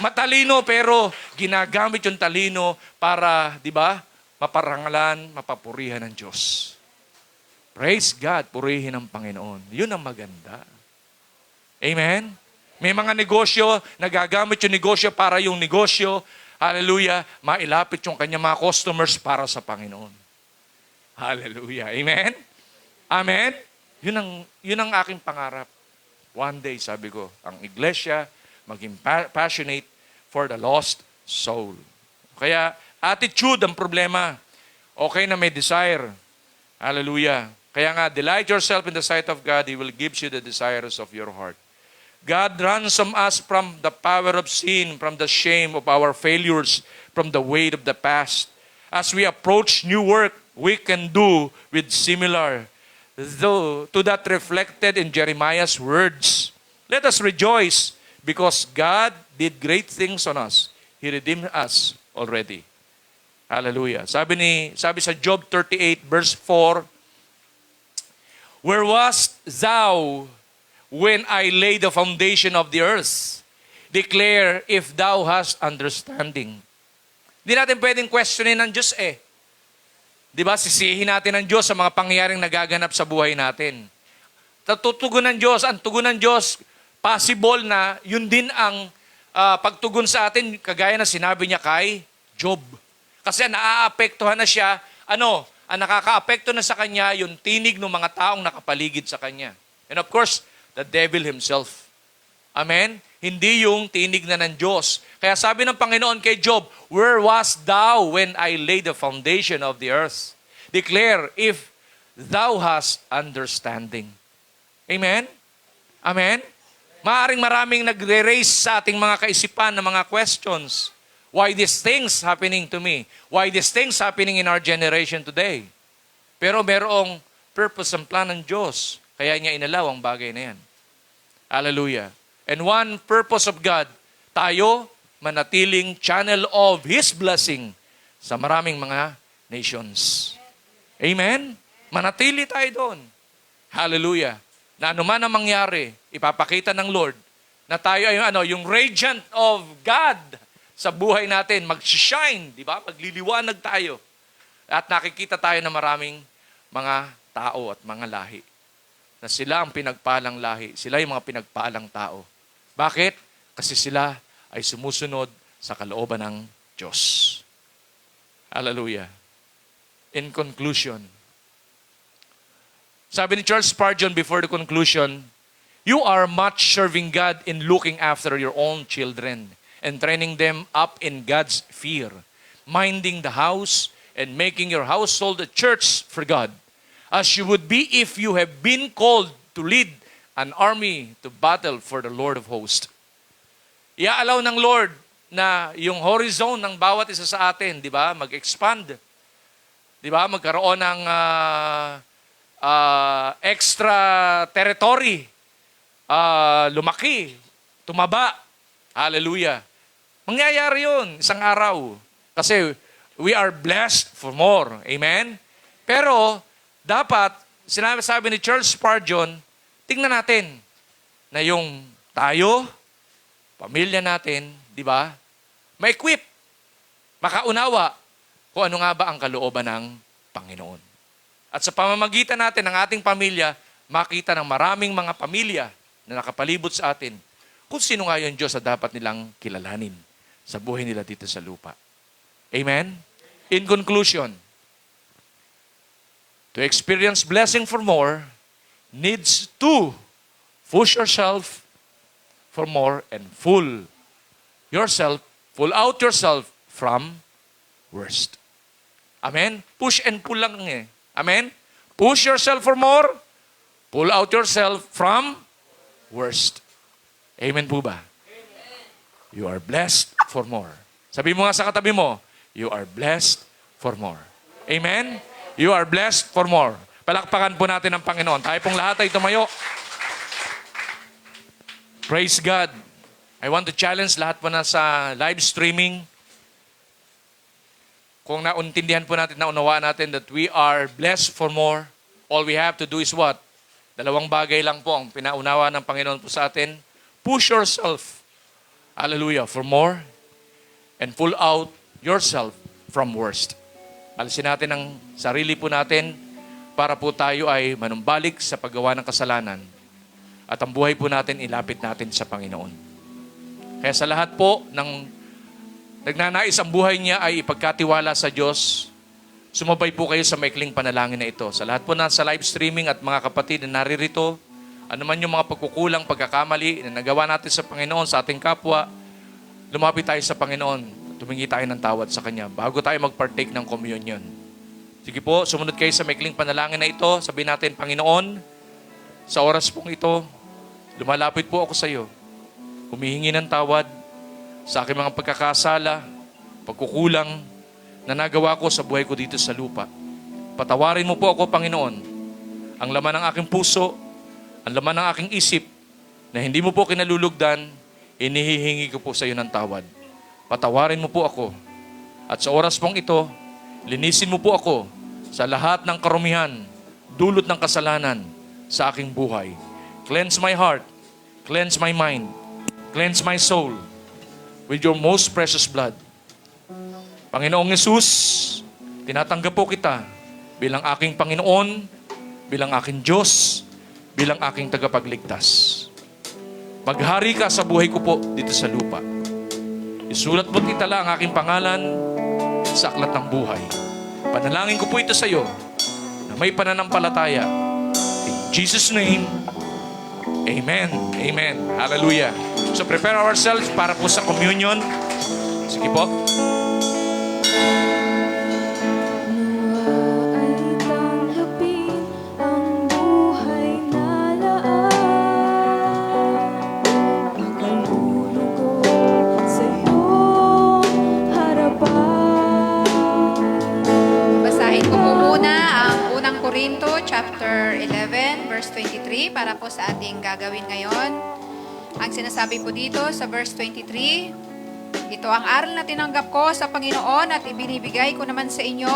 S3: Matalino pero ginagamit yung talino para, di ba, maparangalan, mapapurihan ng Diyos. Praise God, purihin ang Panginoon. Yun ang maganda. Amen? May mga negosyo, nagagamit yung negosyo para yung negosyo, hallelujah, mailapit yung kanyang mga customers para sa Panginoon. Hallelujah. Amen? Amen? Yun ang aking pangarap. One day, sabi ko, ang iglesia, maging passionate for the lost soul. Kaya, attitude ang problema. Okay na may desire. Hallelujah. Kaya nga, delight yourself in the sight of God, He will give you the desires of your heart. God ransom us from the power of sin, from the shame of our failures, from the weight of the past. As we approach new work, we can do with similar to that reflected in Jeremiah's words. Let us rejoice because God did great things on us. He redeemed us already. Hallelujah. Sabi sa Job 38 verse 4, where wast thou when I laid the foundation of the earth? Declare if thou hast understanding. Hindi natin pwedeng questionin ng Diyos eh. Di ba? Sisihin natin ang Diyos sa mga pangyayaring nagaganap sa buhay natin. Tutugon ng Diyos, ang tugon ng Diyos, possible na yun din ang pagtugon sa atin, kagaya na sinabi niya kay Job. Kasi naaapektuhan na siya, ang nakakaapekto na sa kanya, yung tinig ng mga taong nakapaligid sa kanya. And of course, the devil himself. Amen? Hindi yung tinig na ng Diyos. Kaya sabi ng Panginoon kay Job, where wast thou when I laid the foundation of the earth? Declare if thou hast understanding. Amen? Amen? Maaring maraming nagre-raise sa ating mga kaisipan ng mga questions. Why these things happening to me? Why these things happening in our generation today? Pero merong purpose and plan ng Diyos. Kaya niya inalaw ang bagay na yan. Hallelujah. And one purpose of God, tayo manatiling channel of His blessing sa maraming mga nations. Amen? Manatili tayo doon. Hallelujah. Na anuman ang mangyari, ipapakita ng Lord na tayo ay yung radiant of God sa buhay natin, mag-shine, di ba? Magliliwanag tayo. At nakikita tayo ng maraming mga tao at mga lahi. Na sila ang pinagpalang lahi. Sila yung mga pinagpalang tao. Bakit? Kasi sila ay sumusunod sa kalooban ng Diyos. Hallelujah. In conclusion, Sabi ni Charles Spurgeon before the conclusion, you are much serving God in looking after your own children and training them up in God's fear, minding the house and making your household a church for God, as you would be if you have been called to lead an army to battle for the Lord of hosts. Iaalaw ng Lord na yung horizon ng bawat isa sa atin, di ba, mag-expand. Di ba, magkaroon ng extra territory, lumaki, tumaba. Hallelujah. Mangyayari yun isang araw. Kasi we are blessed for more. Amen? Pero, dapat, sabi ni Charles Spurgeon, tingnan natin na yung tayo, pamilya natin, di ba, ma-equip, makaunawa kung ano nga ba ang kalooban ng Panginoon. At sa pamamagitan natin ng ating pamilya, makita ng maraming mga pamilya na nakapalibot sa atin kung sino nga yung Diyos na dapat nilang kilalanin sa buhay nila dito sa lupa. Amen? In conclusion, to experience blessing for more needs to push yourself for more and pull out yourself from worst. Amen? Push and pull lang eh. Amen? Push yourself for more, pull out yourself from worst. Amen po ba? Amen. You are blessed for more. Sabi mo nga sa katabi mo, you are blessed for more. Amen? You are blessed for more. Palakpakan po natin ang Panginoon. Tayo pong lahat ay tumayo. Praise God. I want to challenge lahat po na sa live streaming. Kung nauntindihan po natin, naunawaan natin that we are blessed for more, all we have to do is what? Dalawang bagay lang po ang pinaunawa ng Panginoon po sa atin. Push yourself, hallelujah, for more and pull out yourself from worst. Alisin natin ang sarili po natin para po tayo ay manumbalik sa paggawa ng kasalanan at ang buhay po natin ilapit natin sa Panginoon. Kaya sa lahat po ng nagnanais ang buhay niya ay ipagkatiwala sa Diyos, sumabay po kayo sa maikling panalangin na ito. Sa lahat po na sa live streaming at mga kapatid na naririto, ano man yung mga pagkukulang, pagkakamali na nagawa natin sa Panginoon, sa ating kapwa, lumapit tayo sa Panginoon, tumingi tayo ng tawad sa Kanya bago tayo mag-partake ng communion. Sige po, sumunod kayo sa maikling panalangin na ito. Sabihin natin, Panginoon, sa oras pong ito, lumalapit po ako sa iyo. Humihingi ng tawad sa aking mga pagkakasala, pagkukulang na nagawa ko sa buhay ko dito sa lupa. Patawarin mo po ako, Panginoon, ang laman ng aking puso, ang laman ng aking isip, na hindi mo po kinalulugdan, inihihingi ko po sa iyo ng tawad. Patawarin mo po ako. At sa oras pong ito, linisin mo po ako sa lahat ng karumihan, dulot ng kasalanan sa aking buhay. Cleanse my heart, cleanse my mind, cleanse my soul with your most precious blood. Panginoong Yesus, tinatanggap po kita bilang aking Panginoon, bilang aking Diyos, bilang aking tagapagligtas. Maghari ka sa buhay ko po dito sa lupa. Isulat mo't itala ang aking pangalan sa aklat ng buhay. Panalangin ko po ito sa iyo na may pananampalataya. In Jesus' name, Amen. Amen. Hallelujah. So prepare ourselves para po sa communion. Sige po.
S1: Corinto chapter 11 verse 23 para po sa ating gagawin ngayon. Ang sinasabi po dito sa verse 23, ito ang aral na tinanggap ko sa Panginoon at ibinibigay ko naman sa inyo.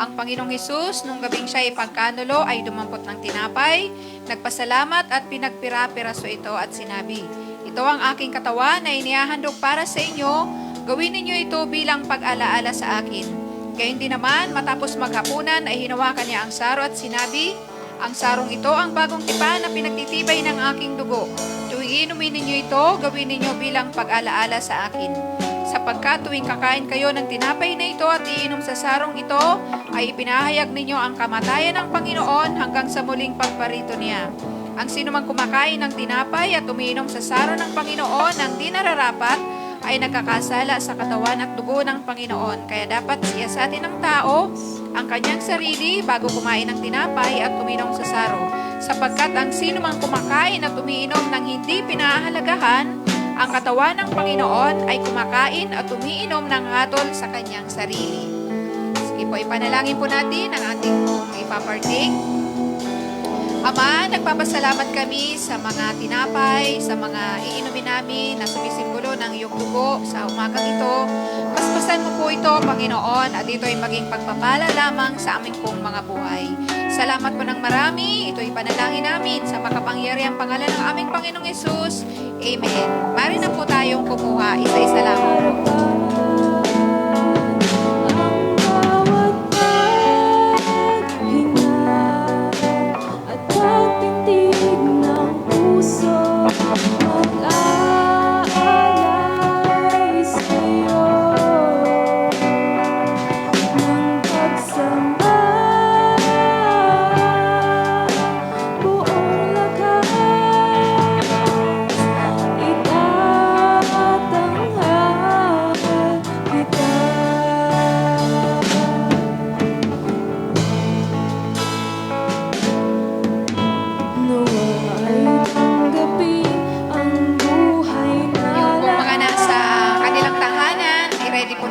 S1: Ang Panginoong Hesus, nung gabing siya ipagkanulo ay dumampot ng tinapay, nagpasalamat at pinagpira-piraso ito at sinabi, ito ang aking katawan na inihahandog para sa inyo, gawin ninyo ito bilang pag-alaala sa akin. Gayon din naman, matapos maghapunan ay hinawakan niya ang saro at sinabi, ang sarong ito ang bagong tipan na pinagtitibay ng aking dugo. Tuwing inumin ninyo ito, gawin ninyo bilang pag-alaala sa akin. sapagkat tuwing kakain kayo ng tinapay na ito at iinom sa sarong ito, ay ipinahayag ninyo ang kamatayan ng Panginoon hanggang sa muling pagparito niya. Ang sinumang kumakain ng tinapay at umiinom sa saro ng Panginoon ng di nararapat, ay nagkakasala sa katawan at dugo ng Panginoon. Kaya dapat siyasatin ng tao ang kanyang sarili bago kumain ng tinapay at uminom sa saro. Sapagkat ang sinumang kumakain at umiinom ng hindi pinahahalagahan ang katawan ng Panginoon ay kumakain at umiinom ng hatol sa kanyang sarili. Sige po, ipanalangin po natin ang ating ipapartake. Ama, nagpapasalamat kami sa mga tinapay, sa mga iinumin namin na sumisimbolo ng iyong dugo sa umagang ito. Paspasan mo po ito, Panginoon, at ito ay maging pagpapala lamang sa aming pong mga buhay. Salamat po ng marami. Ito ay panalangin namin sa makapangyarihang pangalan ng aming Panginoong Yesus. Amen. Mari na po tayong kumuha. Isa-isa lang po.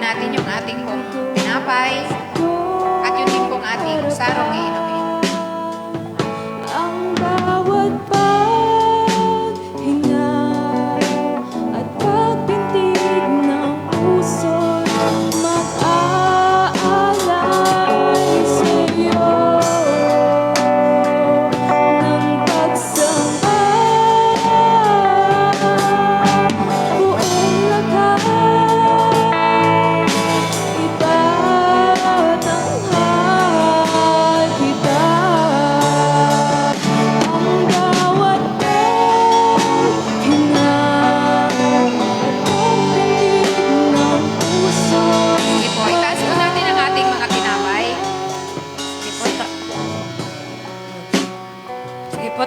S1: Natin yung ating pong tinapay at yun din pong ating sarong iinumin.
S4: Ang bawat paghinga at pagpintig ng puso mag-aalay sa'yo ng pagsamba buong lakas.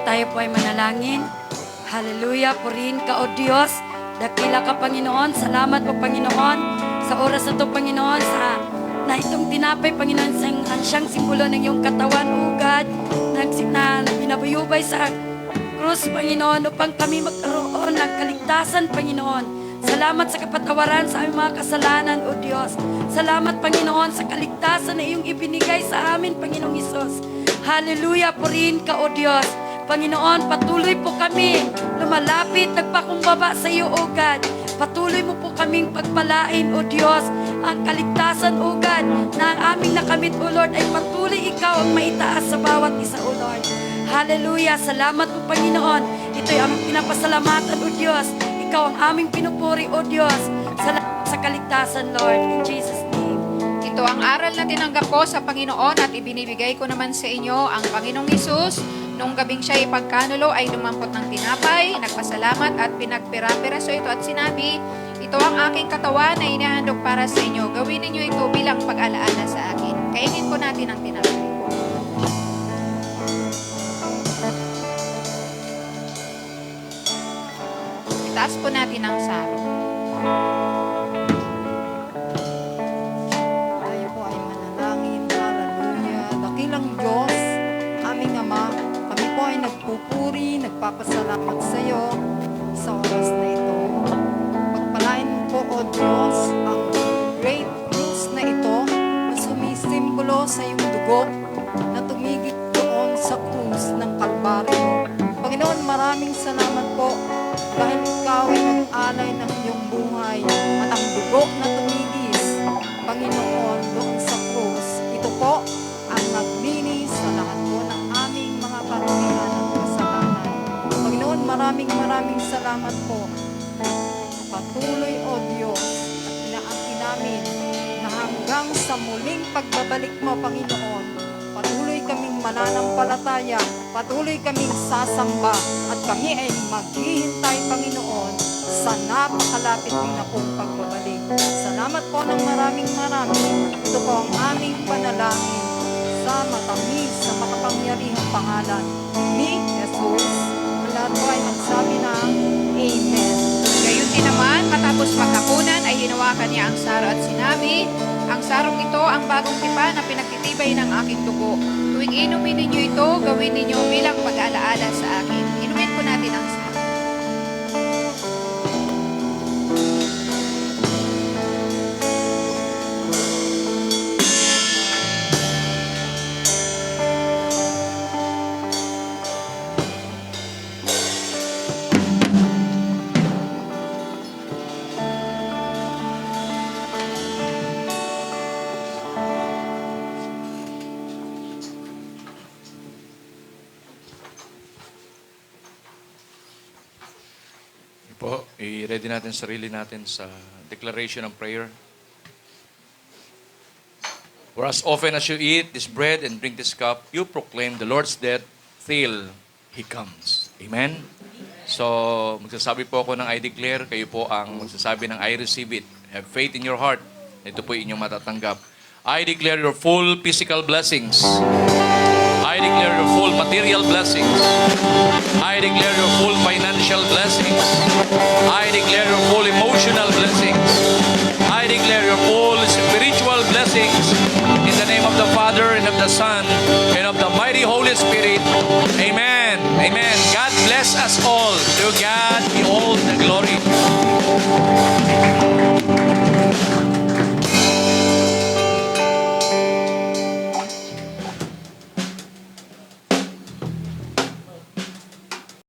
S5: Tayo po ay manalangin. Hallelujah, purihin ka o Diyos. Dakila ka, Panginoon. Salamat po, Panginoon, sa oras na ito, Panginoon, na itong tinapay, Panginoon, siyang simbolo ng iyong katawan, O God, na binabayubay sa krus, Panginoon, upang kami magkaroon ng kaligtasan, Panginoon. Salamat sa kapatawaran sa aming mga kasalanan, O Diyos. Salamat, Panginoon, sa kaligtasan na iyong ibinigay sa amin, Panginoong Isus. Hallelujah, purihin ka, O Diyos. Panginoon, patuloy po kami lumalapit, nagpakumbaba sa iyo, O God. Patuloy mo po kaming pagpalain, O Diyos, ang kaligtasan, O God, na ang aming nakamit, O Lord, ay patuloy ikaw ang maitaas sa bawat isa, O Lord. Hallelujah. Salamat po, Panginoon. Ito'y aming pinapasalamatan, O Diyos. Ikaw ang aming pinupuri, O Diyos. Salamat sa kaligtasan, Lord. In Jesus' name.
S1: Ito ang aral na tinanggap ko sa Panginoon at ibinibigay ko naman sa inyo ang Panginoong Hesus. Nung gabing siya ipagkanulo ay lumampot ng tinapay, nagpasalamat at pinagpira-piraso ito at sinabi, ito ang aking katawan na inihandog para sa inyo. Gawin ninyo ito bilang pag-alaala sa akin. Kainin po natin ang tinapay. Itaas po natin ang saro.
S6: Tayo po ay manalangin. Hallelujah. Dakilang Diyos, aming Ama, kami po ay nagpupuri, nagpapasalamat sa iyo sa oras na ito. Pagpalain po, O Diyos, ang great news na ito na sumisimbolo sa iyong dugo na tumigit doon sa krus ng Kalbaryo. Panginoon, maraming salamat po dahil ikaw ay nag-alay ng iyong buhay at ang dugo na tumigis, Panginoon, doon sa krus. Ito po ang naglinis sa lahat po ng aming mga karumihan at kasalanan. Panginoon, maraming salamat po. Patuloy, O Diyos, at inaangkin namin na hanggang sa muling pagbabalik mo, Panginoon, patuloy kaming mananampalataya, patuloy kaming sasamba, at kami ay maghihintay, Panginoon, sa napakalapit din na pong pagbabalik. Salamat po ng maraming marami. Ito po ang aming panalangin sa matamis sa makapangyarihang pangalan ni Jesus. Ang lahat po ay nagsabi ng Amen.
S1: Gayon din naman, matapos maghapunan ay hinawakan niya ang saro at sinabi, ang sarong ito ang bagong tipan na pinagtitibay ng aking dugo. Tuwing inumin ninyo ito, gawin ninyo bilang pag-alaala sa akin. Inumin po natin ang saro.
S3: Po, i-ready natin sarili natin sa declaration of prayer. For as often as you eat this bread and drink this cup, you proclaim the Lord's death till He comes. Amen? So, magsasabi po ako ng I declare, kayo po ang magsasabi ng I receive it. Have faith in your heart. Ito po inyong matatanggap. I declare your full physical blessings. I declare your full material blessings. I declare your full financial blessings. I declare your full